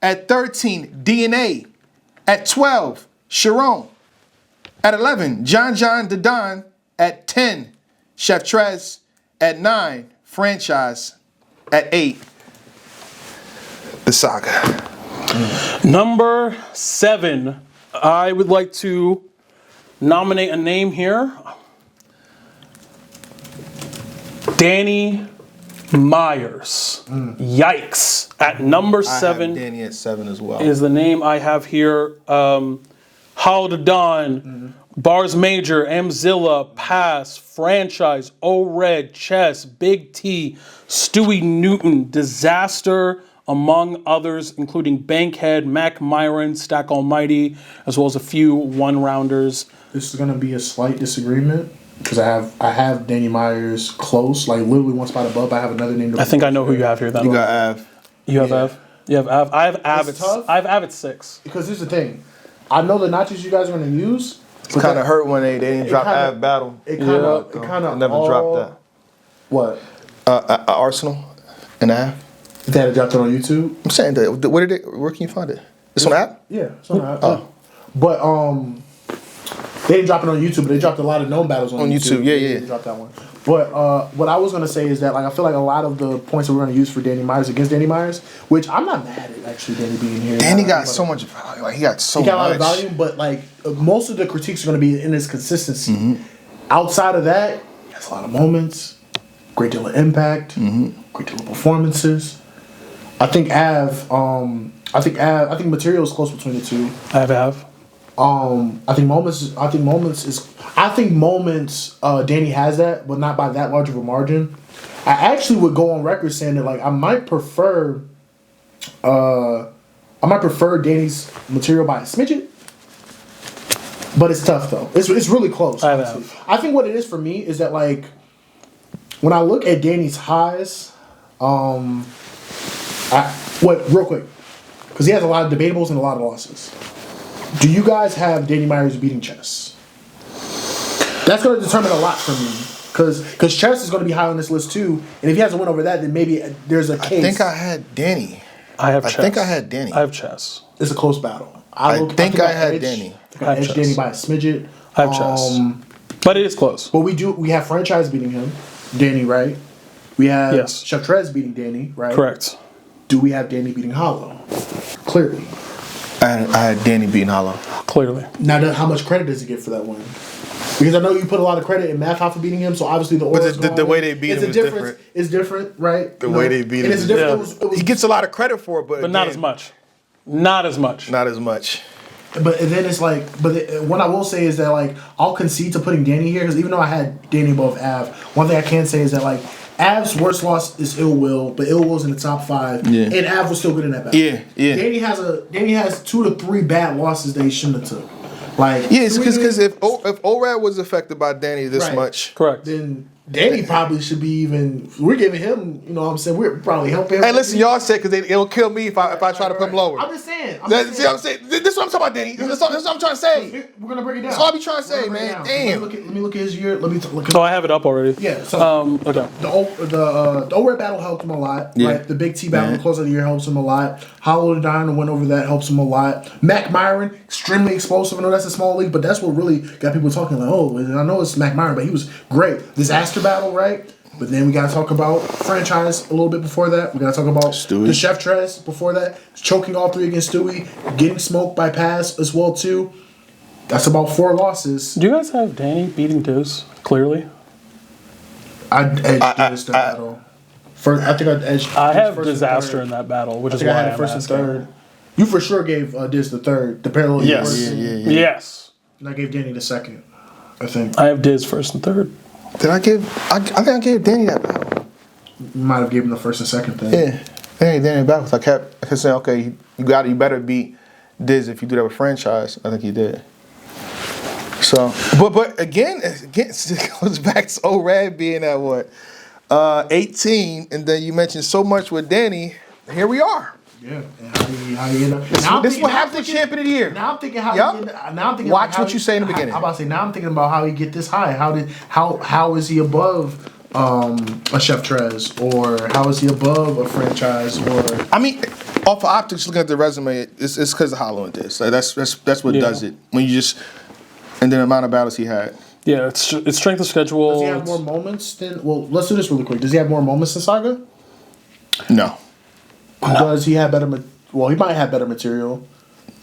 [SPEAKER 2] At 13, DNA. At 12, Sharon. At 11, John Dadon. At 10, Chef Trez. At 9, Franchise. At 8, the Saga.
[SPEAKER 4] Number 7, I would like to nominate a name here. Danny Myers. Yikes. At number 7.
[SPEAKER 2] I have Danny at 7 as well.
[SPEAKER 4] Is the name I have here. Hollow to Dawn, Bars Major, Mzilla, Pass, Franchise, O-Red, Chess, Big T, Stewie Newton, Disaster, among others, including Bankhead, Mac Myron, Stack Almighty, as well as a few one-rounders.
[SPEAKER 3] This is going to be a slight disagreement because I have Danny Myers close, like literally one spot above. I have another name.
[SPEAKER 4] I think I know who you have here. Then
[SPEAKER 2] you got Av.
[SPEAKER 4] You have Av. You have Av. I have Av. I have Av at 6.
[SPEAKER 3] Because here's the thing, I know the notches you guys are going to use.
[SPEAKER 2] It's kind of hurt when they didn't drop Av battle.
[SPEAKER 3] It kind of
[SPEAKER 2] never dropped that.
[SPEAKER 3] What?
[SPEAKER 2] Arsenal and Av.
[SPEAKER 3] They had it dropped it on YouTube.
[SPEAKER 2] I'm saying that. Where can you find it? It's on app.
[SPEAKER 3] Yeah, it's on app. But They didn't drop it on YouTube, but they dropped a lot of known battles on YouTube.
[SPEAKER 2] Yeah,
[SPEAKER 3] They
[SPEAKER 2] yeah.
[SPEAKER 3] didn't drop that one. But what I was gonna say is that like I feel like a lot of the points that we're gonna use for Danny Myers against Danny Myers, which I'm not mad at actually Danny being here.
[SPEAKER 2] Danny got so much. Like he got so much.
[SPEAKER 3] He got a lot of volume, but like most of the critiques are gonna be in his consistency. Outside of that, he has a lot of moments, great deal of impact, great deal of performances. I think I think material is close between the two.
[SPEAKER 4] Av.
[SPEAKER 3] I think moments. Danny has that, but not by that large of a margin. I actually would go on record saying that like I might prefer Danny's material by a smidget. But it's tough though. It's really close. Honestly. I think what it is for me is that like when I look at Danny's highs, real quick, because he has a lot of debatables and a lot of losses. Do you guys have Danny Myers beating Chess? That's going to determine a lot for me. Because Chess is going to be high on this list too. And if he has a win over that, then maybe there's a case.
[SPEAKER 2] I think I had Danny.
[SPEAKER 4] I think
[SPEAKER 2] I had Danny.
[SPEAKER 4] I have Chess.
[SPEAKER 3] It's a close battle.
[SPEAKER 2] I think I had Danny.
[SPEAKER 3] I edged Danny by a smidget.
[SPEAKER 4] I have Chess. But it is close.
[SPEAKER 3] But we have Franchise beating him. Danny, right? We have Chef Trez beating Danny, right?
[SPEAKER 4] Correct.
[SPEAKER 3] Do we have Danny beating Hollow? Clearly.
[SPEAKER 2] I had Danny beating Hollow.
[SPEAKER 4] Clearly.
[SPEAKER 3] Now, how much credit does he get for that win? Because I know you put a lot of credit in Math Hoffa beating him, so obviously the aura
[SPEAKER 2] the way they beat him is different.
[SPEAKER 3] It's different, right?
[SPEAKER 2] The way they beat him is different. He gets a lot of credit for it, but
[SPEAKER 4] not as much. Not as much.
[SPEAKER 2] Not as much.
[SPEAKER 3] But then it's like, what I will say is that like I'll concede to putting Danny here because even though I had Danny above Av, one thing I can say is that like Av's worst loss is Ill Will, but Ill Will's in the top 5, and Av was still good in that battle.
[SPEAKER 2] Yeah.
[SPEAKER 3] Danny has 2 to 3 bad losses that he shouldn't have took. Like
[SPEAKER 2] because if ORAD was affected by Danny this much,
[SPEAKER 4] correct,
[SPEAKER 3] then Danny probably should be even. We're giving him, you know what I'm saying? We're probably helping him.
[SPEAKER 2] Hey, listen, y'all said because it'll kill me if I try to put him lower.
[SPEAKER 3] I'm just saying.
[SPEAKER 2] See what I'm saying? This is what I'm talking about, Danny. This is what I'm trying to say.
[SPEAKER 3] We're gonna break it down.
[SPEAKER 2] That's all I be trying to say, man. Damn.
[SPEAKER 3] Let me look at his year. Let me look.
[SPEAKER 4] Oh, I have it up already.
[SPEAKER 3] Yeah. So
[SPEAKER 4] okay.
[SPEAKER 3] The ORAD battle helped him a lot.
[SPEAKER 2] Yeah.
[SPEAKER 3] Right. The Big T battle, the close of the year, helps him a lot. Hollow to Dine, the win over that helps him a lot. Mac Myron, extremely explosive. I know that's a small league, but that's what really got people talking. Like, oh, I know it's Mac Myron, but he was great. Disaster battle, right? But then we gotta talk about Franchise a little bit before that. We gotta talk about
[SPEAKER 2] Stewie.
[SPEAKER 3] The Chef Trez before that. Choking all 3 against Stewie. Getting smoked by Pass as well too. That's about 4 losses.
[SPEAKER 4] Do you guys have Danny beating Diz? Clearly.
[SPEAKER 3] I edged Diz that battle. I think I edged.
[SPEAKER 4] I have Disaster in that battle, which is why
[SPEAKER 3] I had
[SPEAKER 4] I'm
[SPEAKER 3] first
[SPEAKER 4] asking.
[SPEAKER 3] and third. You for sure gave Diz the third. The parallel.
[SPEAKER 4] Yes. Yes.
[SPEAKER 3] And I gave Danny the second. I think.
[SPEAKER 4] I have Diz first and third.
[SPEAKER 2] Did I give? I think I gave Danny that battle.
[SPEAKER 3] You might have given the first and second thing.
[SPEAKER 2] Yeah, Danny battles. I kept saying, okay, you better beat Diz if you do that with Franchise. I think he did. So, but again, it goes back to ORAD being at what 18, and then you mentioned so much with Danny. Here we are.
[SPEAKER 3] Yeah, and how you end up.
[SPEAKER 2] This is what happened to champion of the year.
[SPEAKER 3] Now I'm thinking how.
[SPEAKER 2] Yep.
[SPEAKER 3] Now I'm thinking.
[SPEAKER 2] Watch what you say in the beginning.
[SPEAKER 3] I'm about to say. Now I'm thinking about how he get this high. How is he above a Chef Trez, or how is he above a Franchise, or
[SPEAKER 2] I mean, off of optics, looking at the resume, it's because of Hollow and this. Like, that's what does it. When you just and then the amount of battles he had.
[SPEAKER 4] Yeah, it's strength of schedule.
[SPEAKER 3] Does he have more moments than? Well, let's do this really quick. Does he have more moments than Saga?
[SPEAKER 2] No.
[SPEAKER 3] Does he have better? Well, he might have better material.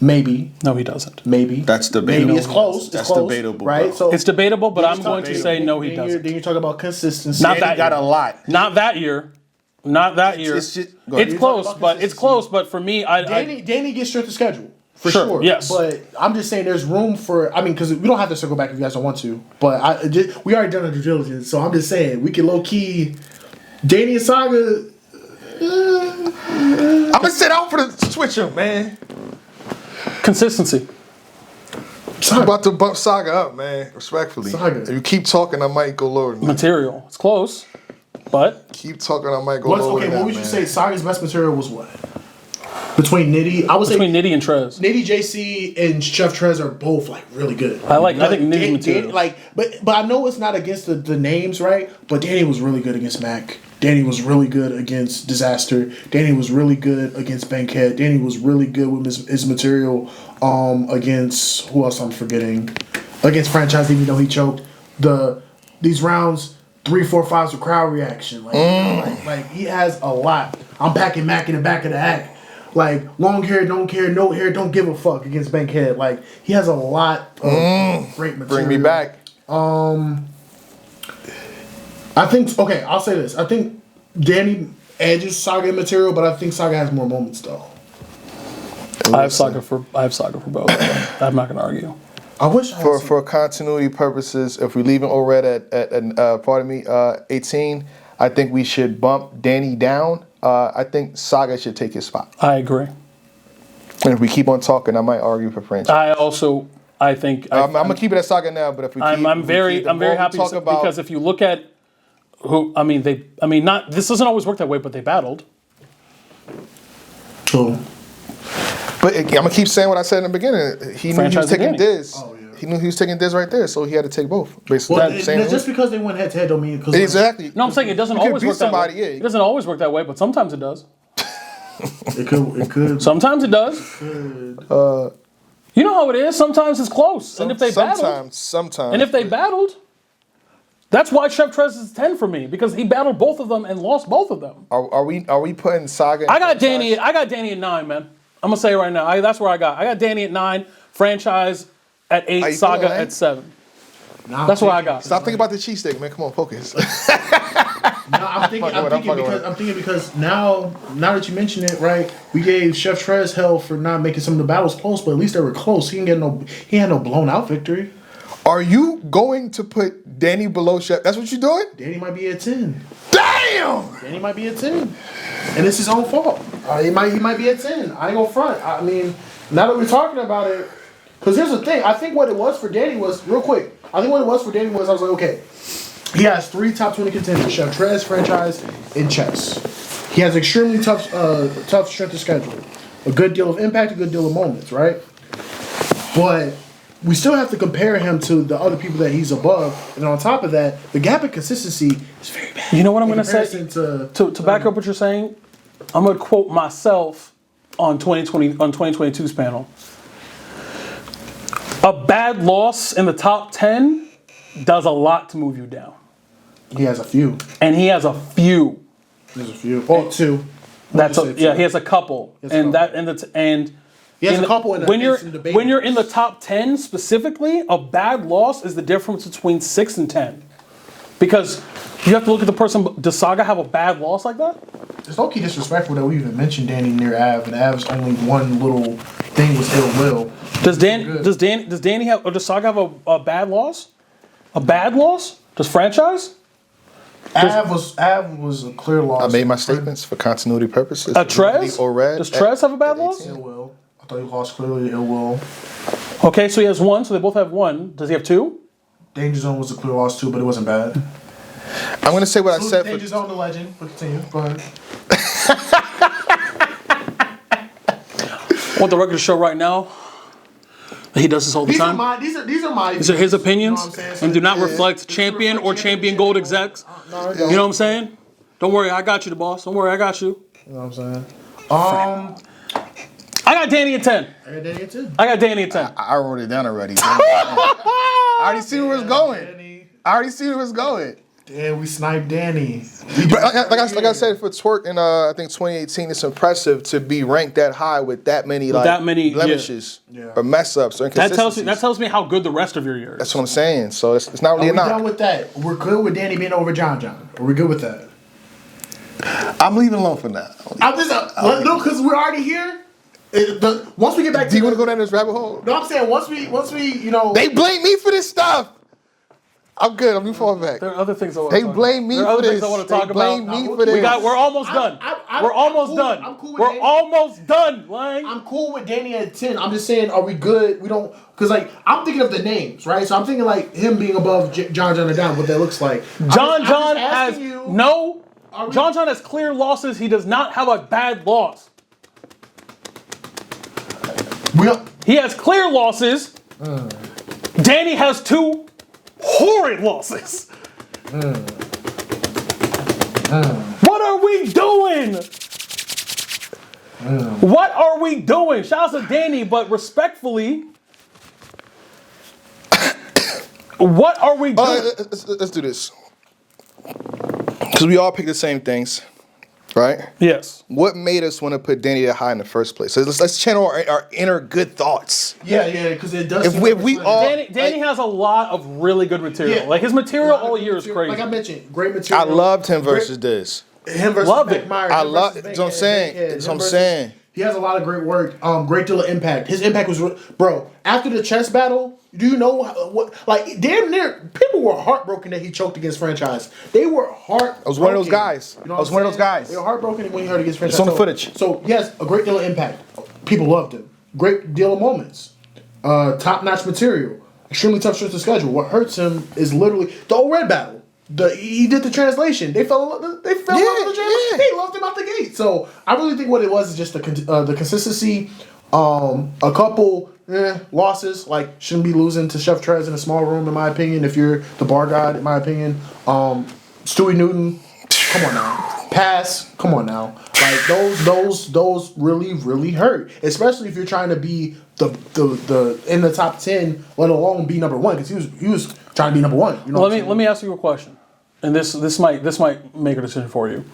[SPEAKER 3] Maybe.
[SPEAKER 4] No, he doesn't.
[SPEAKER 3] Maybe.
[SPEAKER 2] That's debatable.
[SPEAKER 3] Maybe it's close.
[SPEAKER 2] That's
[SPEAKER 3] close,
[SPEAKER 2] debatable,
[SPEAKER 3] right?
[SPEAKER 2] bro.
[SPEAKER 3] So
[SPEAKER 4] It's debatable, but I'm going to say no, he doesn't.
[SPEAKER 3] Then you're talking about consistency.
[SPEAKER 4] Not that
[SPEAKER 2] got
[SPEAKER 4] year.
[SPEAKER 2] a lot.
[SPEAKER 4] Not that year. Not that year.
[SPEAKER 2] It's just- go ahead.
[SPEAKER 4] It's close, but it's close. But for me,
[SPEAKER 3] Danny gets strength of schedule for
[SPEAKER 4] Sure,
[SPEAKER 3] sure.
[SPEAKER 4] yes.
[SPEAKER 3] But I'm just saying there's room for. I mean, because we don't have to circle back if you guys don't want to. But we already done our due diligence, so I'm just saying we can low key. Danny and Saga.
[SPEAKER 2] I'm gonna sit out for the switch him, man.
[SPEAKER 4] consistency.
[SPEAKER 2] I'm about to bump Saga up, man. Respectfully.
[SPEAKER 3] Saga.
[SPEAKER 2] If you keep talking, I might go lower than that.
[SPEAKER 4] Material. It's close, but
[SPEAKER 2] Keep talking, I might go lower than that,
[SPEAKER 3] what would you
[SPEAKER 2] man.
[SPEAKER 3] say Saga's best material was what? Between Nitty, I would
[SPEAKER 4] between
[SPEAKER 3] say
[SPEAKER 4] Nitty and Trez.
[SPEAKER 3] Nitty, JC, and Chef Trez are both like really good.
[SPEAKER 4] I think Nitty's material.
[SPEAKER 3] But I know it's not against the names, right? But Danny was really good against Mac. Danny was really good against Disaster. Danny was really good against Bankhead. Danny was really good with his material against who else I'm forgetting. against franchise, even though he choked. These rounds 3, 4, 5s with crowd reaction. Like he has a lot. I'm packing Mac in the back of the act. Like long hair, don't care, no hair, don't give a fuck against Bankhead. Like he has a lot of great material.
[SPEAKER 2] Bring me back.
[SPEAKER 3] I think I'll say this. I think Danny edges Saga material, but I think Saga has more moments though.
[SPEAKER 4] I have Saga for both. I'm not gonna argue.
[SPEAKER 3] I wish I had
[SPEAKER 2] For continuity purposes, if we're leaving O-Red at 18, I think we should bump Danny down. I think Saga should take his spot.
[SPEAKER 4] I agree.
[SPEAKER 2] And if we keep on talking, I might argue for franchise.
[SPEAKER 4] I think
[SPEAKER 2] I'm gonna keep it at Saga now, but if we keep,
[SPEAKER 4] I'm very happy because if you look at this doesn't always work that way, but they battled.
[SPEAKER 3] True.
[SPEAKER 2] But I'm gonna keep saying what I said in the beginning. He knew he was taking Diz.
[SPEAKER 3] Oh, yeah.
[SPEAKER 2] He knew he was taking Diz right there, so he had to take both. Basically,
[SPEAKER 3] Well, just because they went head to head don't mean because
[SPEAKER 2] exactly.
[SPEAKER 4] No, I'm saying it doesn't always work that way.
[SPEAKER 2] Yeah.
[SPEAKER 4] It doesn't always work that way, but sometimes it does.
[SPEAKER 3] It could.
[SPEAKER 4] Sometimes it does. You know how it is. Sometimes it's close, and if they battled,
[SPEAKER 2] sometimes,
[SPEAKER 4] and if they battled, that's why Chef Trez is 10 for me because he battled both of them and lost both of them.
[SPEAKER 2] Are we putting Saga?
[SPEAKER 4] I got Danny at 9, man. I'm gonna say it right now. That's where I got Danny at 9, franchise at 8, Saga at 7. That's what I got.
[SPEAKER 2] Stop thinking about the cheesesteak, man. Come on, focus.
[SPEAKER 3] I'm thinking because now that you mention it, right? We gave Chef Trez hell for not making some of the battles close, but at least they were close. He had no blown out victory.
[SPEAKER 2] Are you going to put Danny below Chef? That's what you're doing?
[SPEAKER 3] Danny might be at 10.
[SPEAKER 2] Damn!
[SPEAKER 3] Danny might be at 10. And it's his own fault. He might be at 10. I ain't gonna front. I mean, now that we're talking about it, because here's the thing. I think what it was for Danny was, real quick, I was like, okay, he has 3 top 20 contenders, Chef Trez, franchise, and chess. He has extremely tough strength of schedule. A good deal of impact, a good deal of moments, right? But we still have to compare him to the other people that he's above. And on top of that, the gap in consistency is very bad.
[SPEAKER 4] You know what I'm going to say? To back up what you're saying, I'm going to quote myself on 2022's panel. A bad loss in the top 10 does a lot to move you down.
[SPEAKER 3] He has a few.
[SPEAKER 4] And he has a few.
[SPEAKER 3] There's a few. Oh, 2.
[SPEAKER 4] He has a couple. He has a couple when you're in the top 10 specifically, a bad loss is the difference between 6 and 10. Because you have to look at the person. Does Saga have a bad loss like that?
[SPEAKER 3] It's low-key disrespectful that we even mentioned Danny near Av, and Av's only one little thing was ill will.
[SPEAKER 4] Does Danny have, or does Saga have a bad loss? A bad loss? Does franchise?
[SPEAKER 3] Av was a clear loss.
[SPEAKER 2] I made my statements for continuity purposes.
[SPEAKER 4] Trez? Does Trez have a bad loss?
[SPEAKER 3] Ill will. I thought he lost clearly ill will.
[SPEAKER 4] Okay, so he has 1, so they both have 1. Does he have 2?
[SPEAKER 3] Danger Zone was a clear loss too, but it wasn't bad.
[SPEAKER 2] I'm going to say what I said.
[SPEAKER 3] Danger Zone, the legend. But continue. Go ahead.
[SPEAKER 4] I want the record to show right now that he does this all the time.
[SPEAKER 3] These are my.
[SPEAKER 4] These are his opinions,
[SPEAKER 3] you know what I'm saying?
[SPEAKER 4] and do not reflect champion or champion gold execs.
[SPEAKER 3] No,
[SPEAKER 4] you know what I'm saying? Don't worry, I got you, the boss. Don't worry, I got you.
[SPEAKER 3] You know what I'm saying?
[SPEAKER 4] I got Danny at 10. I got Danny at 10.
[SPEAKER 2] I wrote it down already. I already see where it's going.
[SPEAKER 3] Yeah, we sniped Danny.
[SPEAKER 2] But like I said, for Twerk in I think 2018, it's impressive to be ranked that high with that many blemishes or mess ups or inconsistencies.
[SPEAKER 4] That tells me how good the rest of your year is.
[SPEAKER 2] That's what I'm saying. So it's not really
[SPEAKER 3] Are we
[SPEAKER 2] a knock.
[SPEAKER 3] done with that? We're good with Danny being over John. Are we good with that?
[SPEAKER 2] I'm leaving alone for now.
[SPEAKER 3] I'm just no, because we're already here. Once we get back,
[SPEAKER 2] do you want to go down this rabbit hole?
[SPEAKER 3] No, I'm saying once we
[SPEAKER 2] they blame me for this stuff. I'm good. I'm falling back.
[SPEAKER 4] There are other things I want to talk about.
[SPEAKER 2] They blame me for this.
[SPEAKER 4] Things I want to talk about.
[SPEAKER 2] Blame me for this.
[SPEAKER 4] We're almost done. We're almost done.
[SPEAKER 3] I'm cool with
[SPEAKER 4] We're
[SPEAKER 3] Danny.
[SPEAKER 4] almost done, Lang.
[SPEAKER 3] I'm cool with Danny at 10. I'm just saying, are we good? We don't, because like I'm thinking of the names, right? So I'm thinking like him being above John or down, what that looks like.
[SPEAKER 4] John has clear losses. He does not have a bad loss. He has clear losses. Danny has 2 horrid losses. What are we doing? What are we doing? Shout out to Danny, but respectfully, What are we doing?
[SPEAKER 2] Let's do this. Because we all pick the same things, right?
[SPEAKER 4] Yes.
[SPEAKER 2] What made us want to put Danny that high in the first place? So let's channel our inner good thoughts.
[SPEAKER 3] Yeah, because it does.
[SPEAKER 2] If we all,
[SPEAKER 4] Danny has a lot of really good material.
[SPEAKER 3] Yeah.
[SPEAKER 4] Like his material all year is crazy.
[SPEAKER 3] Like I mentioned, great
[SPEAKER 2] I
[SPEAKER 3] material.
[SPEAKER 2] loved him versus this.
[SPEAKER 3] Him versus
[SPEAKER 4] Loved
[SPEAKER 3] Mac
[SPEAKER 4] it.
[SPEAKER 3] Myers.
[SPEAKER 2] I
[SPEAKER 3] him
[SPEAKER 2] love.
[SPEAKER 3] versus
[SPEAKER 2] That's what I'm
[SPEAKER 3] Bankhead,
[SPEAKER 2] saying.
[SPEAKER 3] Bankhead,
[SPEAKER 2] That's
[SPEAKER 3] him
[SPEAKER 2] what I'm
[SPEAKER 3] versus-
[SPEAKER 2] saying.
[SPEAKER 3] He has a lot of great work. Great deal of impact. His impact was, bro. After the chess battle, do you know what? Like damn near, people were heartbroken that he choked against Franchise. They were heartbroken.
[SPEAKER 2] I was one of those guys.
[SPEAKER 3] You know
[SPEAKER 2] I was
[SPEAKER 3] what
[SPEAKER 2] one
[SPEAKER 3] I'm
[SPEAKER 2] of those
[SPEAKER 3] saying?
[SPEAKER 2] guys.
[SPEAKER 3] They were heartbroken when he heard against Franchise.
[SPEAKER 2] It's on the footage.
[SPEAKER 3] So he has a great deal of impact. People loved him. Great deal of moments. Top notch material. Extremely tough strength of schedule. What hurts him is literally the old red battle. He did the translation. They fell in love with the translation.
[SPEAKER 2] Yeah.
[SPEAKER 3] They loved him out the gate. So I really think what it was is just the consistency. A couple losses, like shouldn't be losing to Chef Trez in a small room, in my opinion. If you're the bar god, in my opinion. Stewie Newton, come on now. Pass, come on now. Like those really hurt, especially if you're trying to be the in the top 10, let alone be number one, because he was trying to be number one. You know.
[SPEAKER 4] Let me ask you a question, and this might make a decision for you.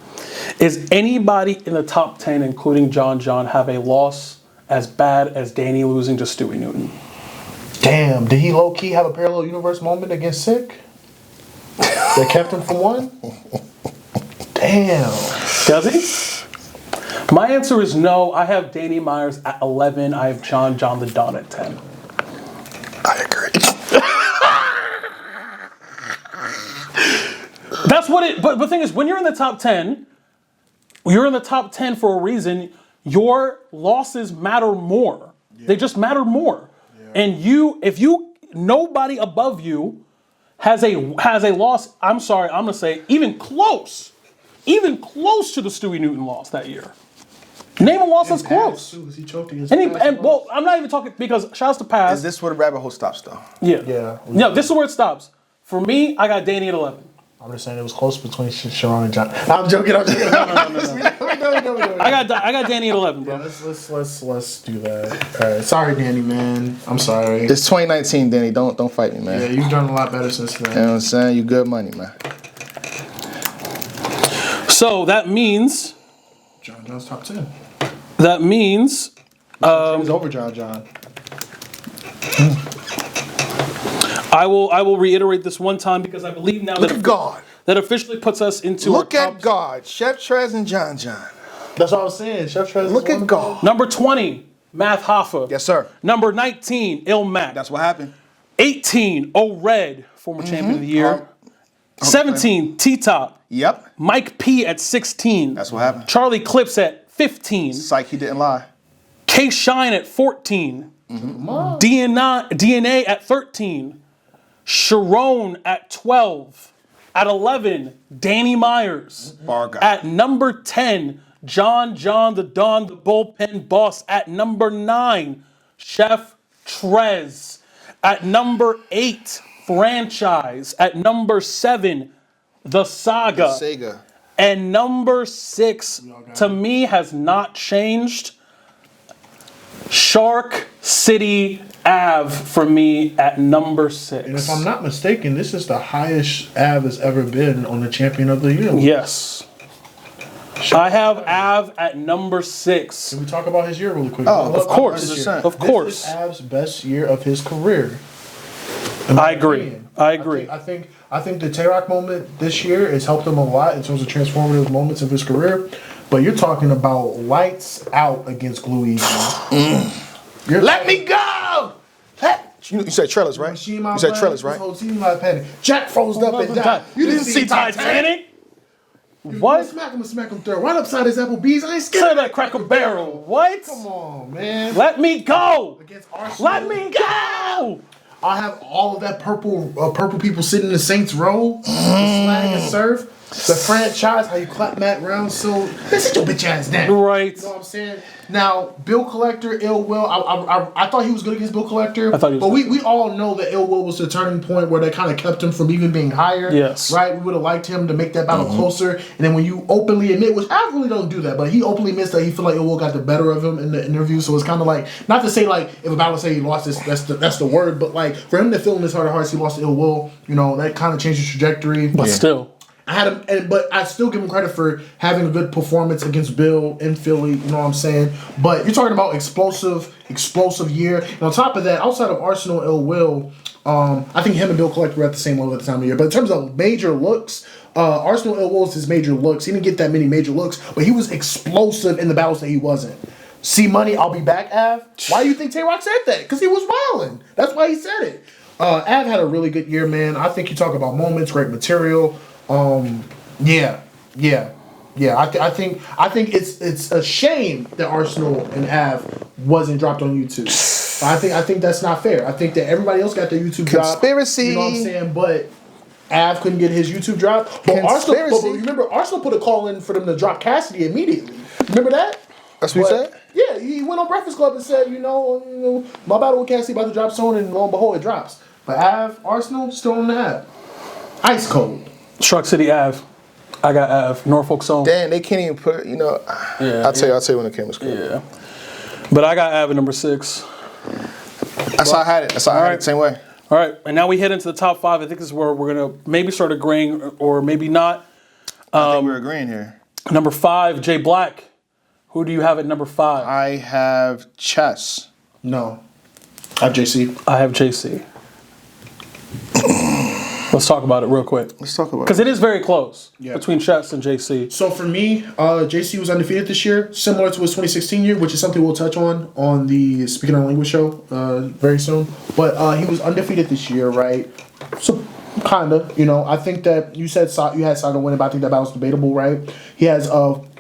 [SPEAKER 4] Is anybody in the top 10, including John, have a loss as bad as Danny losing to Stewie Newton?
[SPEAKER 3] Damn, did he low key have a parallel universe moment against Sick that kept him from one? Damn.
[SPEAKER 4] Does he? My answer is no. I have Danny Myers at 11. I have John the Don at 10.
[SPEAKER 2] I agree.
[SPEAKER 4] That's what it. But the thing is, when you're in the top 10, you're in the top 10 for a reason. Your losses matter more. Yeah. They just matter more. Yeah. And if nobody above you has a loss. I'm sorry, I'm gonna say even close to the Stewie Newton loss that year. Name a loss that's close.
[SPEAKER 3] He choked against
[SPEAKER 4] well, I'm not even talking because shouts to Paz.
[SPEAKER 2] Is this where the rabbit hole stops, though?
[SPEAKER 4] Yeah.
[SPEAKER 3] Yeah.
[SPEAKER 4] No, this is where it stops. For me, I got Danny at 11.
[SPEAKER 3] I'm just saying it was close between Sharon and John. I'm joking. No.
[SPEAKER 4] I got Danny at 11, bro.
[SPEAKER 3] Yeah, let's do that. All right. Sorry, Danny, man. I'm sorry.
[SPEAKER 2] It's 2019, Danny. Don't fight me, man.
[SPEAKER 3] Yeah, you've done a lot better since then.
[SPEAKER 2] You know what I'm saying? You good money, man.
[SPEAKER 4] So that means
[SPEAKER 3] John's top 10.
[SPEAKER 4] That means
[SPEAKER 3] He's over John.
[SPEAKER 4] I will reiterate this one time because I believe now
[SPEAKER 2] Look at God.
[SPEAKER 4] that officially puts us into
[SPEAKER 2] Look
[SPEAKER 4] our
[SPEAKER 2] at
[SPEAKER 4] top
[SPEAKER 2] God. Chef Trez and John.
[SPEAKER 3] That's what I was saying. Chef Trez.
[SPEAKER 2] Look at God.
[SPEAKER 4] Number 20, Math Hoffa.
[SPEAKER 2] Yes, sir.
[SPEAKER 4] Number 19, Il Mac.
[SPEAKER 2] That's what happened.
[SPEAKER 4] 18, O-Red, former champion of the year. 17, T-Top.
[SPEAKER 2] Yep.
[SPEAKER 4] Mike P at 16.
[SPEAKER 2] That's what happened.
[SPEAKER 4] Charlie Clips at 15.
[SPEAKER 2] Psych, he didn't lie.
[SPEAKER 4] K Shine at 14. DNA at 13. Sharon at 12. At 11, Danny Myers.
[SPEAKER 2] Bar guy.
[SPEAKER 4] At number 10, John the Don, the bullpen boss. At number 9, Chef Trez. At number 8, Franchise. At number 7, the Saga.
[SPEAKER 2] Saga.
[SPEAKER 4] And number 6, to me, has not changed. Shark City Ave for me at number 6.
[SPEAKER 3] And if I'm not mistaken, this is the highest Av has ever been on the Champion of the Year.
[SPEAKER 4] Yes. I have Av at number 6.
[SPEAKER 3] Can we talk about his year really quick?
[SPEAKER 2] Oh,
[SPEAKER 4] Of course.
[SPEAKER 2] 100%.
[SPEAKER 4] Of course.
[SPEAKER 3] This is Av's best year of his career.
[SPEAKER 4] I agree. I agree.
[SPEAKER 3] I think the Tay-Rock moment this year has helped him a lot in terms of transformative moments of his career. But you're talking about lights out against Glue Easy.
[SPEAKER 2] Let me go! You said Trellis, right? You said Trellis, right?
[SPEAKER 3] Whole team like panic. Jack froze up and died.
[SPEAKER 4] You didn't see Titanic? What?
[SPEAKER 3] Smack him third. Right upside his Applebee's. I ain't
[SPEAKER 4] Say
[SPEAKER 3] scared.
[SPEAKER 4] that Cracker Barrel. What?
[SPEAKER 3] Come on, man.
[SPEAKER 4] Let me go.
[SPEAKER 3] Against Arsenal.
[SPEAKER 4] Let me go.
[SPEAKER 3] I have all of that purple people sitting in the Saints row, slag and surf. The franchise, how you clap Matt Round, so sit your bitch ass down.
[SPEAKER 4] Right.
[SPEAKER 3] You know what I'm saying? Now, Bill Collector, Ill Will, I thought he was good against Bill Collector.
[SPEAKER 4] I thought he was
[SPEAKER 3] but
[SPEAKER 4] good.
[SPEAKER 3] we all know that Ill Will was the turning point where they kind of kept him from even being higher.
[SPEAKER 4] Yes.
[SPEAKER 3] Right? We would have liked him to make that battle closer. And then when you openly admit, which I really don't do that, but he openly admits that he feel like Ill Will got the better of him in the interview. So it's kind of like, not to say like, if a battle say he lost this, that's the word, but like, for him to feel in his heart of hearts he lost to Ill Will, you know, that kind of changed his trajectory.
[SPEAKER 4] But still.
[SPEAKER 3] I had him, but I still give him credit for having a good performance against Bill in Philly. You know what I'm saying? But you're talking about explosive year. And on top of that, outside of Arsenal, Ill Will, I think him and Bill Collector were at the same level at the time of the year. But in terms of major looks, Arsenal Ill Will was his major looks. He didn't get that many major looks, but he was explosive in the battles that he wasn't. C Money, I'll be back, Av. Why do you think Tay-Rock said that? Because he was wilding. That's why he said it. Av had a really good year, man. I think you talk about moments, great material. Yeah. I think it's a shame that Arsenal and Av wasn't dropped on YouTube. I think that's not fair. I think that everybody else got their YouTube drop.
[SPEAKER 2] Conspiracy.
[SPEAKER 3] You know what I'm saying? But Av couldn't get his YouTube drop. But Arsenal, but remember, Arsenal put a call in for them to drop Cassidy immediately. Remember that?
[SPEAKER 2] That's what he said?
[SPEAKER 3] Yeah, he went on Breakfast Club and said, you know, my battle with Cassidy about to drop soon, and lo and behold, it drops. But Av, Arsenal, still on the Av. Ice cold.
[SPEAKER 4] Truck City Ave. I got Ave. Norfolk Zone.
[SPEAKER 2] Damn, they can't even put, you know.
[SPEAKER 4] Yeah,
[SPEAKER 2] I'll tell you when the camera's cool.
[SPEAKER 4] Yeah. But I got Ave at number 6.
[SPEAKER 2] That's how I had it. That's how I had it. Same way.
[SPEAKER 4] All right. And now we head into the top 5. I think this is where we're going to maybe start agreeing or maybe not.
[SPEAKER 2] I think we're agreeing here.
[SPEAKER 4] Number 5, Jay Black. Who do you have at number 5?
[SPEAKER 2] I have Chess.
[SPEAKER 3] No. I have JC.
[SPEAKER 4] I have JC. Let's talk about it real quick.
[SPEAKER 2] Let's talk about it.
[SPEAKER 4] Because it is very close
[SPEAKER 3] Yeah.
[SPEAKER 4] between Chess and JC.
[SPEAKER 3] So for me, JC was undefeated this year, similar to his 2016 year, which is something we'll touch on the Speaking Our Language show very soon. But he was undefeated this year, right? So kind of, you know, I think that you said you had Saga winning, but I think that battle's debatable, right? He has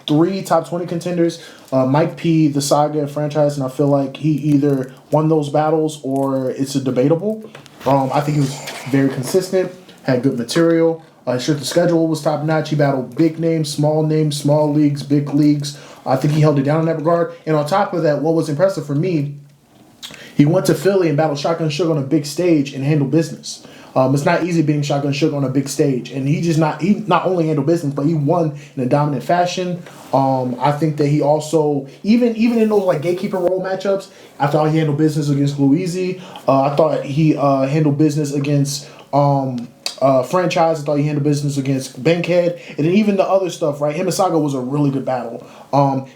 [SPEAKER 3] 3 top 20 contenders, Mike P, the Saga, and Franchise, and I feel like he either won those battles or it's a debatable. I think he was very consistent, had good material. His strength of schedule was top notch. He battled big names, small leagues, big leagues. I think he held it down in that regard. And on top of that, what was impressive for me, he went to Philly and battled Shotgun Sugar on a big stage and handled business. It's not easy beating Shotgun Sugar on a big stage, and he not only handled business, but he won in a dominant fashion. I think that he also even in those like gatekeeper role matchups, I thought he handled business against Louisi. I thought he handled business against Franchise. I thought he handled business against Bankhead, and then even the other stuff, right? Him and Saga was a really good battle.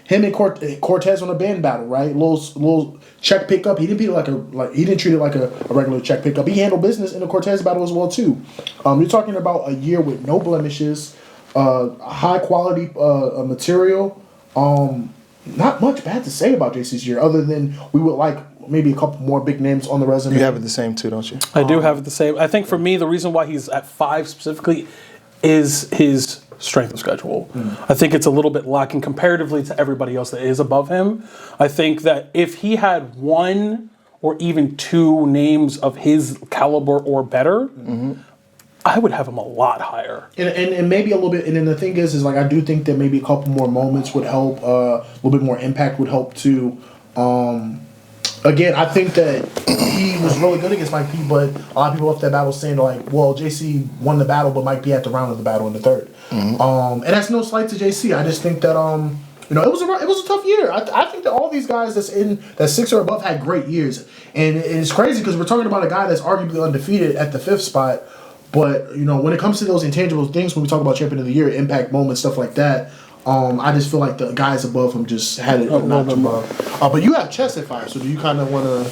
[SPEAKER 3] Him and Cortez on a band battle, right? Little check pickup. He didn't beat it he didn't treat it like a regular check pickup. He handled business in the Cortez battle as well too. You're talking about a year with no blemishes, high quality material. Not much bad to say about JC's year, other than we would like maybe a couple more big names on the resume.
[SPEAKER 2] You have it the same too, don't you?
[SPEAKER 4] I do have it the same. I think for me, the reason why he's at 5 specifically is his strength of schedule. I think it's a little bit lacking comparatively to everybody else that is above him. I think that if he had 1 or even 2 names of his caliber or better, I would have him a lot higher.
[SPEAKER 3] And maybe a little bit. And then the thing is like I do think that maybe a couple more moments would help. A little bit more impact would help too. Again, I think that he was really good against Mike P, but a lot of people after that battle saying like, well, JC won the battle, but Mike P had the round of the battle in the third. And that's no slight to JC. I just think that you know, it was a tough year. I think that all these guys that 6 or above had great years, and it's crazy because we're talking about a guy that's arguably undefeated at the 5th spot. But you know, when it comes to those intangible things, when we talk about Champion of the Year, impact moments, stuff like that. I just feel like the guys above him just had it a notch above. But you have Chess at 5, so do you kind of want to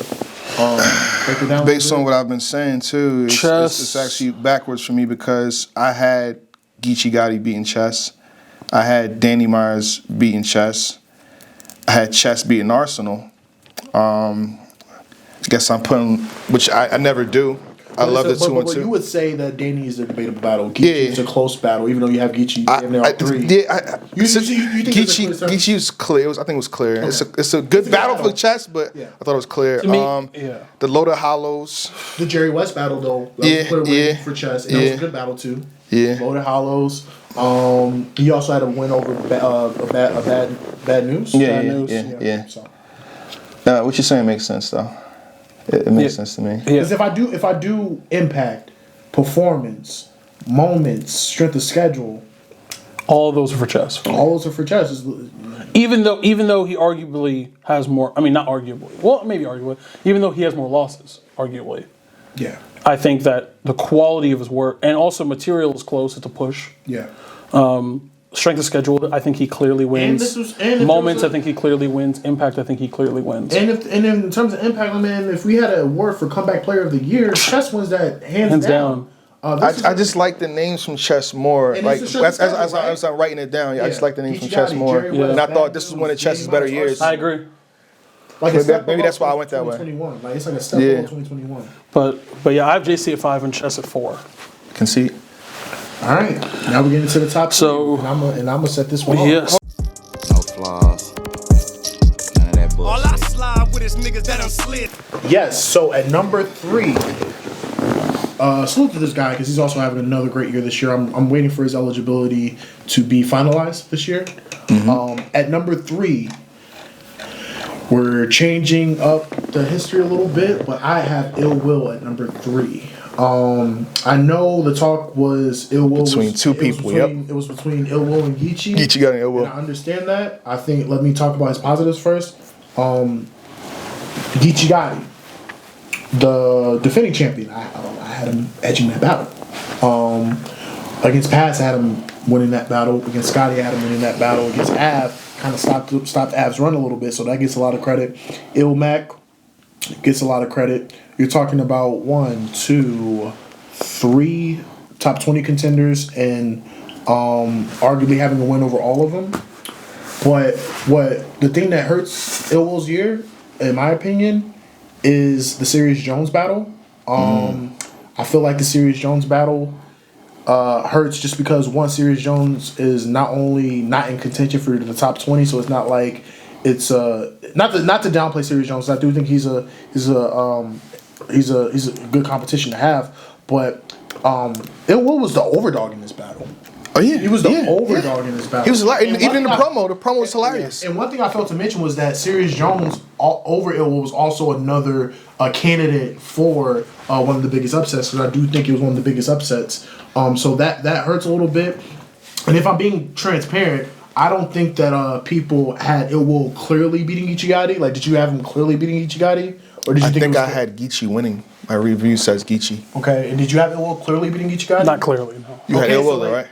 [SPEAKER 3] break it down?
[SPEAKER 2] Based on what I've been saying too, it's actually backwards for me because I had Geechee Gotti beating Chess, I had Danny Myers beating Chess, I had Chess beating Arsenal. I guess I'm putting, which I never do. I love the 2 and 2.
[SPEAKER 3] You would say that Danny is a debatable battle. Geechee is a close battle, even though you have Geechee in there on 3.
[SPEAKER 2] Yeah,
[SPEAKER 3] you think
[SPEAKER 2] Geechee was clear. I think it was clear. Okay. It's a good battle for Chess, but I thought it was clear.
[SPEAKER 4] To me,
[SPEAKER 2] the Loaded Hollows.
[SPEAKER 3] The Jerry West battle, though, for Chess. And that was a good battle, too.
[SPEAKER 2] Yeah.
[SPEAKER 3] Loaded Hollows. He also had a win over bad news.
[SPEAKER 2] Yeah.
[SPEAKER 3] So.
[SPEAKER 2] What you're saying makes sense though. It makes sense to me.
[SPEAKER 3] Because if I do impact, performance, moments, strength of schedule,
[SPEAKER 4] all of those are for Trez.
[SPEAKER 3] all those are for Trez.
[SPEAKER 4] Even though he arguably has more, I mean not arguably, well maybe arguably, even though he has more losses, arguably.
[SPEAKER 3] Yeah.
[SPEAKER 4] I think that the quality of his work and also material is close. It's a push.
[SPEAKER 3] Yeah.
[SPEAKER 4] Strength of schedule, I think he clearly wins. Moments, I think he clearly wins. Impact, I think he clearly wins.
[SPEAKER 3] And in terms of impact, man, if we had an award for comeback player of the year, Trez wins that hands down.
[SPEAKER 2] I just like the names from Trez more. Like as I'm writing it down, I just like the names from Trez more. And I thought this was one of Trez's better years.
[SPEAKER 4] I agree.
[SPEAKER 3] Like
[SPEAKER 2] maybe that's why I went that way.
[SPEAKER 3] 2021. Like it's like a step up 2021.
[SPEAKER 4] But yeah, I have JC at 5 and Trez at 4.
[SPEAKER 2] Concede.
[SPEAKER 3] All right, now we're getting to the top.
[SPEAKER 4] So
[SPEAKER 3] three, and I'm gonna set this one
[SPEAKER 4] yes.
[SPEAKER 3] off.
[SPEAKER 5] No flaws. None of that
[SPEAKER 6] All I
[SPEAKER 5] bullshit.
[SPEAKER 6] slide with is niggas that done slid.
[SPEAKER 3] Yes. So at number 3, salute to this guy because he's also having another great year this year. I'm waiting for his eligibility to be finalized this year. At number 3, we're changing up the history a little bit, but I have Ill Will at number 3. I know the talk was Ill Will
[SPEAKER 2] between two people.
[SPEAKER 3] It was between Ill Will and Geechee.
[SPEAKER 2] Geechee got an Ill Will.
[SPEAKER 3] And I understand that. I think let me talk about his positives first. Geechee Gotti, the defending champion. I had him edging that battle. Against Paz, I had him winning that battle. Against Scotty, I had him winning that battle. Against Av, kind of stopped Av's run a little bit, so that gets a lot of credit. Ilmac gets a lot of credit. You're talking about 1, 2, 3 top 20 contenders and arguably having a win over all of them. But the thing that hurts Ill Will's year, in my opinion, is the Serious Jones battle. I feel like the Serious Jones battle hurts just because one, Serious Jones is not only not in contention for the top 20, so it's not like it's not to downplay Serious Jones. I do think he's a good competition to have, but Ill Will was the overdog in this battle.
[SPEAKER 2] Oh yeah,
[SPEAKER 3] He was the overdog in this battle.
[SPEAKER 2] He was even in the promo. The promo was hilarious.
[SPEAKER 3] And one thing I failed to mention was that Serious Jones over Ill Will was also another candidate for one of the biggest upsets, because I do think it was one of the biggest upsets. So that hurts a little bit. And if I'm being transparent, I don't think that people had Ill Will clearly beating Ichigati. Like, did you have him clearly beating Ichigati? Or did you think
[SPEAKER 2] I had Geechee winning. My review says Geechee.
[SPEAKER 3] Okay, and did you have Ill Will clearly beating Ichigati?
[SPEAKER 4] Not clearly, no.
[SPEAKER 2] You had Ill Will, though, right?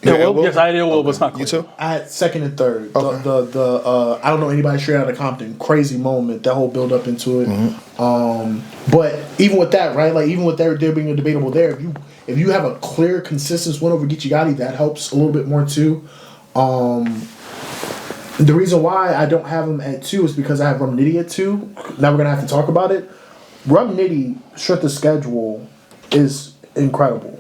[SPEAKER 4] Yes, I had Ill Will, but it's not clear.
[SPEAKER 2] You too?
[SPEAKER 3] I had second and third.
[SPEAKER 2] Okay.
[SPEAKER 3] The I don't know anybody straight out of Compton. Crazy moment. That whole build up into it. But even with that, right? Like even with there being a debatable there, if you have a clear, consistent win over Geechee, that helps a little bit more too. The reason why I don't have him at 2 is because I have Rum Nitty at 2. Now we're gonna have to talk about it. Rum Nitty strength of schedule is incredible.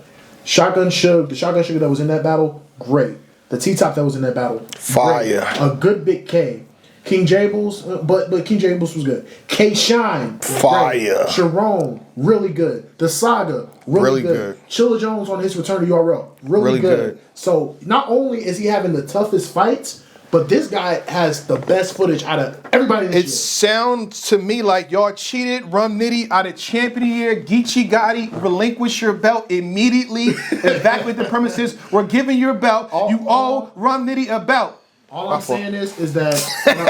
[SPEAKER 3] The Shotgun Sugar that was in that battle, great. The T-Top that was in that battle,
[SPEAKER 2] fire.
[SPEAKER 3] Great. A good Big K. King Jables, but King Jables was good. K Shine,
[SPEAKER 2] fire.
[SPEAKER 3] Great. Sharon, really good. The Saga, really good. Chilla Jones on his return to URL, really good. So not only is he having the toughest fights, but this guy has the best footage out of everybody this year.
[SPEAKER 2] It sounds to me like y'all cheated Rum Nitty out of champion of the year. Geechee Gotti, relinquish your belt immediately. Evacuate the premises. We're giving your belt. You owe Rum Nitty a belt.
[SPEAKER 3] All I'm saying is that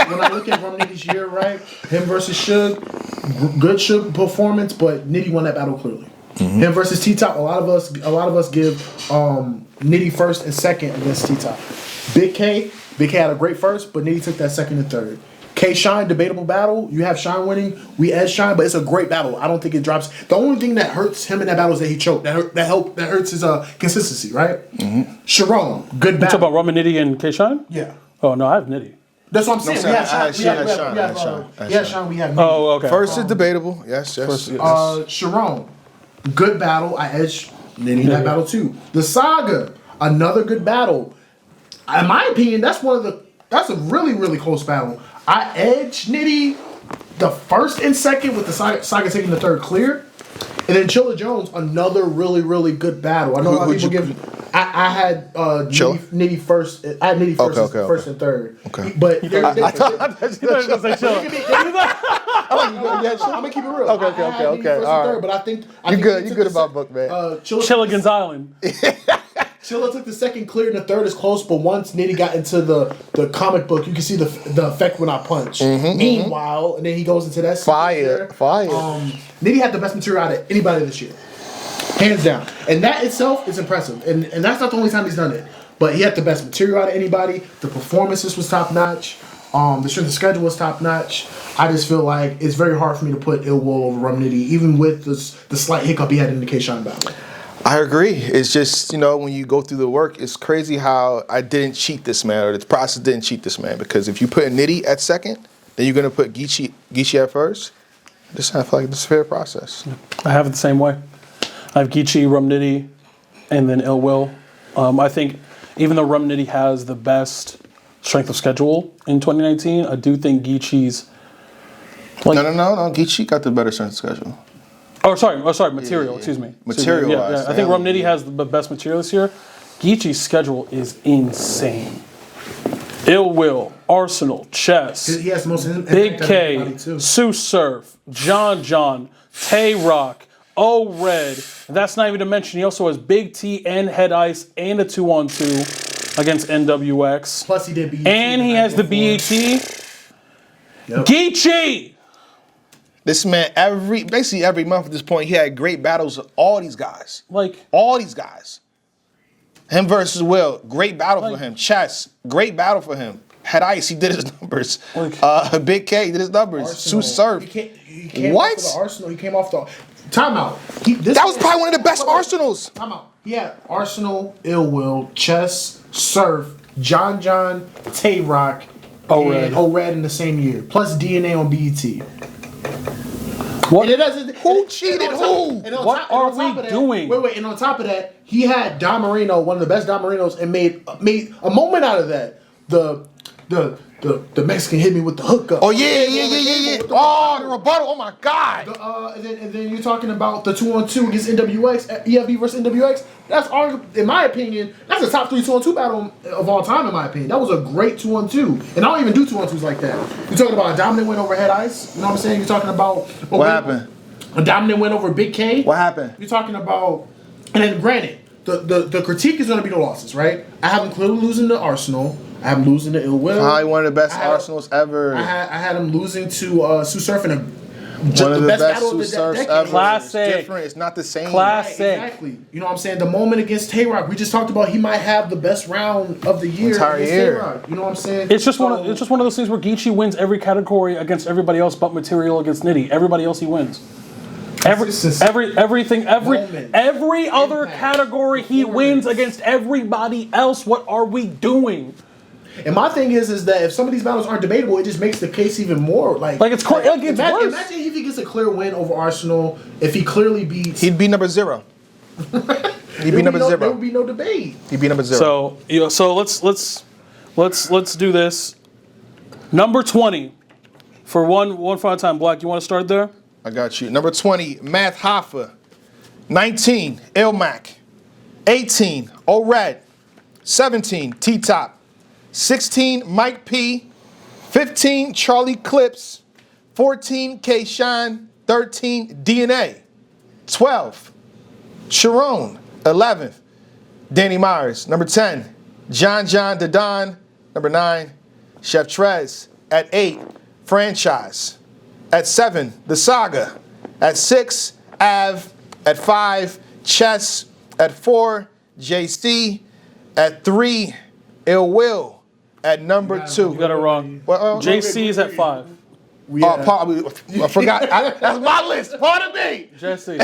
[SPEAKER 3] when I look at Rum Nitty's year, right, him versus Suge, good Suge performance, but Nitty won that battle clearly. Him versus T-Top, a lot of us give Nitty first and second against T-Top. Big K had a great first, but Nitty took that second and third. K Shine, debatable battle. You have Shine winning. We edge Shine, but it's a great battle. I don't think it drops. The only thing that hurts him in that battle is that he choked. That hurts his consistency, right? Sharon, good
[SPEAKER 4] You
[SPEAKER 3] battle.
[SPEAKER 4] talk about Rum and Nitty and K Shine?
[SPEAKER 3] Yeah.
[SPEAKER 4] Oh no, I have Nitty.
[SPEAKER 3] That's what I'm saying.
[SPEAKER 2] No,
[SPEAKER 3] We have
[SPEAKER 2] I
[SPEAKER 3] Shine.
[SPEAKER 2] had Shine.
[SPEAKER 3] We have Shine. We have Nitty.
[SPEAKER 4] Oh, okay.
[SPEAKER 2] First is debatable. Yes.
[SPEAKER 3] Sharon, good battle. I edged Nitty in that battle too. The Saga, another good battle. In my opinion, that's a really, really close battle. I edged Nitty, the first and second with the Saga taking the third clear. And then Chilla Jones, another really, really good battle. I know a lot of people give. I had Nitty first. I had Nitty first and third. Okay. But I'm gonna keep it real.
[SPEAKER 2] Okay. All right.
[SPEAKER 3] But I think
[SPEAKER 2] you good about Book, man.
[SPEAKER 4] Chilligan's Island.
[SPEAKER 3] Chilla took the second clear and the third is close, but once Nitty got into the comic book, you can see the effect when I punch. Meanwhile, and then he goes into that
[SPEAKER 2] fire.
[SPEAKER 3] Nitty had the best material out of anybody this year, hands down, and that itself is impressive. And that's not the only time he's done it, but he had the best material out of anybody. The performances was top notch. The strength of schedule was top notch. I just feel like it's very hard for me to put Ill Will over Rum Nitty, even with the slight hiccup he had in the K-Shine battle.
[SPEAKER 2] I agree. It's just, when you go through the work, it's crazy how I didn't cheat this man, or the process didn't cheat this man. Because if you put Nitty at second, then you're going to put Geechee at first. I feel like it's a fair process.
[SPEAKER 4] I have it the same way. I have Geechee, Rum Nitty, and then Ill Will. I think even though Rum Nitty has the best strength of schedule in 2019, I do think Geechee's...
[SPEAKER 2] No. Geechee got the better strength of schedule.
[SPEAKER 4] Sorry, material, excuse me.
[SPEAKER 2] Material-wise.
[SPEAKER 4] I think Rum Nitty has the best material this year. Geechee's schedule is insane. Ill Will, Arsenal, Chess,
[SPEAKER 3] He has the most
[SPEAKER 4] Big K, Sue Surf, John, Tay Rock, O-Red. That's not even to mention he also has Big T and Head Ice and a 2-on-2 against NWX.
[SPEAKER 3] Plus he did BET.
[SPEAKER 4] And he has the BET. Yep. Geechee!
[SPEAKER 2] This man, basically every month at this point, he had great battles with all these guys. All these guys. Him versus Will, great battle for him. Chess, great battle for him. Head Ice, he did his numbers. Big K did his numbers. Sue Surf.
[SPEAKER 3] He came off the Arsenal. He came off the timeout.
[SPEAKER 2] That was probably one of the best Arsenals.
[SPEAKER 3] Timeout. He had Arsenal, Ill Will, Chess, Surf, John, Tay Rock, and O-Red in the same year. Plus DNA on BET.
[SPEAKER 4] What?
[SPEAKER 2] Who cheated who?
[SPEAKER 4] What are we doing?
[SPEAKER 3] Wait, and on top of that, he had Don Marino, one of the best Don Marinos, and made a moment out of that. The Mexican hit me with the hookup.
[SPEAKER 2] Oh yeah. Oh, the rebuttal. Oh my God.
[SPEAKER 3] And then you're talking about the 2-on-2 against NWX, EFB versus NWX. That's in my opinion, that's the top 3 2-on-2 battle of all time. In my opinion, that was a great 2-on-2, and I don't even do 2-on-2s like that. You're talking about a dominant win over Head Ice. You know what I'm saying? You're talking about
[SPEAKER 2] what happened?
[SPEAKER 3] A dominant win over Big K.
[SPEAKER 2] What happened?
[SPEAKER 3] You're talking about, and then granted, the critique is going to be the losses, right? I have him clearly losing to Arsenal. I have him losing to Ill Will.
[SPEAKER 2] Probably one of the best Arsenals ever.
[SPEAKER 3] I had him losing to Sue Surf in
[SPEAKER 2] one of the best Sue Surfs ever.
[SPEAKER 4] Classic.
[SPEAKER 2] It's different. It's not the same.
[SPEAKER 4] Classic.
[SPEAKER 3] Right, exactly. You know what I'm saying? The moment against Tay Rock, we just talked about he might have the best round of the year against Tay Rock. You know what I'm saying?
[SPEAKER 4] It's just one of those things where Geechee wins every category against everybody else but material against Nitty. Everybody else he wins. Every other category he wins against everybody else. What are we doing?
[SPEAKER 3] And my thing is that if some of these battles aren't debatable, it just makes the case even more like
[SPEAKER 4] it's worse.
[SPEAKER 3] Imagine if he gets a clear win over Arsenal. If he clearly beats,
[SPEAKER 2] he'd be number 0. He'd be number 0.
[SPEAKER 3] There would be no debate.
[SPEAKER 2] He'd be number 0.
[SPEAKER 4] So let's do this. Number 20 for one final time. Black, you want to start there?
[SPEAKER 2] I got you. Number 20, Math Hoffa. 19, Ilmac. 18, O-Red. 17, T-Top. 16, Mike P. 15, Charlie Clips. 14, K-Shine. 13, DNA. 12, Sharon. 11th, Danny Myers. Number 10, John the Don. Number 9, Chef Trez. At 8, Franchise. At 7, The Saga. At 6, Av. At 5, Chess. At 4, JC. At 3, Ill Will. At number 2.
[SPEAKER 4] You got it wrong. JC is at 5.
[SPEAKER 2] I forgot. That's my list. Pardon me.
[SPEAKER 4] JC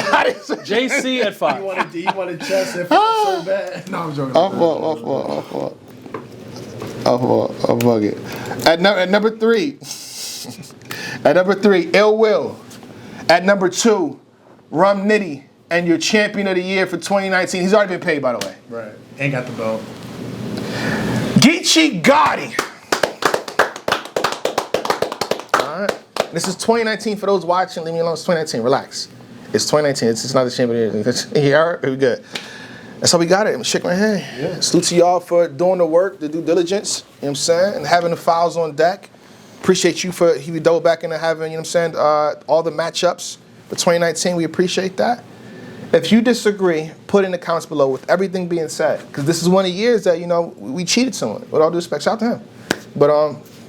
[SPEAKER 4] at 5.
[SPEAKER 3] He wanted Chess at 5 so bad. No, I'm joking.
[SPEAKER 2] I'll bug it. At number 3. At number 3, Ill Will. At number 2, Rum Nitty. And your champion of the year for 2019. He's already been paid, by the way.
[SPEAKER 3] Right. Ain't got the belt.
[SPEAKER 2] Geechee Gotti. All right. This is 2019 for those watching. Leave me alone. It's 2019. Relax. It's 2019. It's not the champion of the year. All right, we good. That's how we got it. I'm shaking my hand.
[SPEAKER 3] Yeah.
[SPEAKER 2] Salute to y'all for doing the work, the due diligence, you know what I'm saying, and having the files on deck. Appreciate you for double back into having, you know what I'm saying, all the matchups for 2019. We appreciate that. If you disagree, put in the comments below with everything being said, because this is one of the years that, you know, we cheated someone. With all due respect, shout out to him. But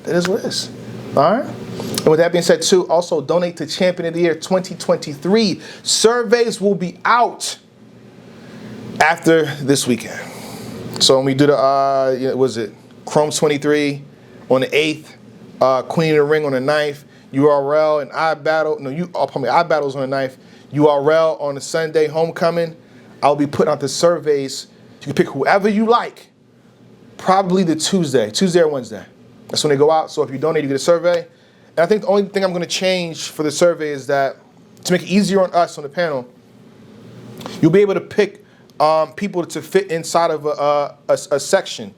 [SPEAKER 2] it is what it is. All right? And with that being said, too, also donate to Champion of the Year 2023. Surveys will be out after this weekend. So when we do the, Chrome 23 on the 8th, Queen of the Ring on the 9th, URL and iBattles on the 9th, URL on the Sunday, Homecoming. I'll be putting out the surveys. You can pick whoever you like, probably the Tuesday or Wednesday. That's when they go out. So if you donate, you get a survey. And I think the only thing I'm going to change for the survey is that to make it easier on us on the panel, you'll be able to pick people to fit inside of a section,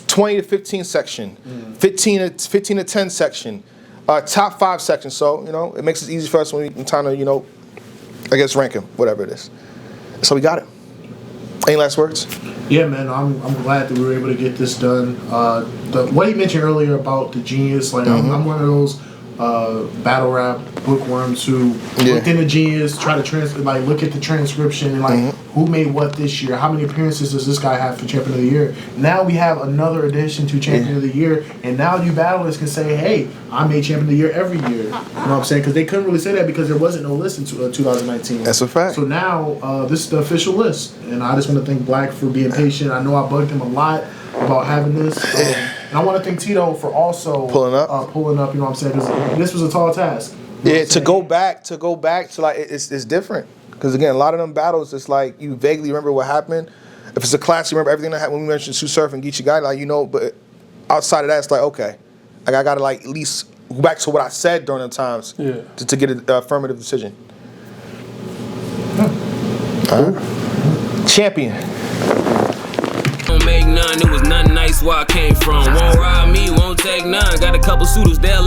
[SPEAKER 2] 20 to 15 section, 15 to 10 section, top 5 section. So, you know, it makes it easy for us when we're trying to, you know, I guess rank them, whatever it is. So we got it. Any last words?
[SPEAKER 3] Yeah, man, I'm glad that we were able to get this done. What he mentioned earlier about the genius, like I'm one of those battle rap bookworms who looked into Genius, try to look at the transcription and like who made what this year, how many appearances does this guy have for Champion of the Year. Now we have another addition to Champion of the Year, and now you battlers can say, hey, I made Champion of the Year every year. You know what I'm saying? Because they couldn't really say that because there wasn't no list in 2019.
[SPEAKER 2] That's a fact.
[SPEAKER 3] So now this is the official list, and I just want to thank Black for being patient. I know I bugged him a lot about having this. And I want to thank Tito for also pulling up, you know what I'm saying? Because this was a tall task. You know
[SPEAKER 2] to go back to like it's different. Because again, a lot of them battles, it's like you vaguely remember what happened. If it's a class, you remember everything that happened when we mentioned Sue Surf and Geechee Guy, like you know. But outside of that, it's like okay, like I gotta like at least go back to what I said during the times to get an affirmative decision. Champion.
[SPEAKER 1] Don't make none, it was nothing nice where I came from. Won't ride me, won't take none. Got a couple suitors, they'll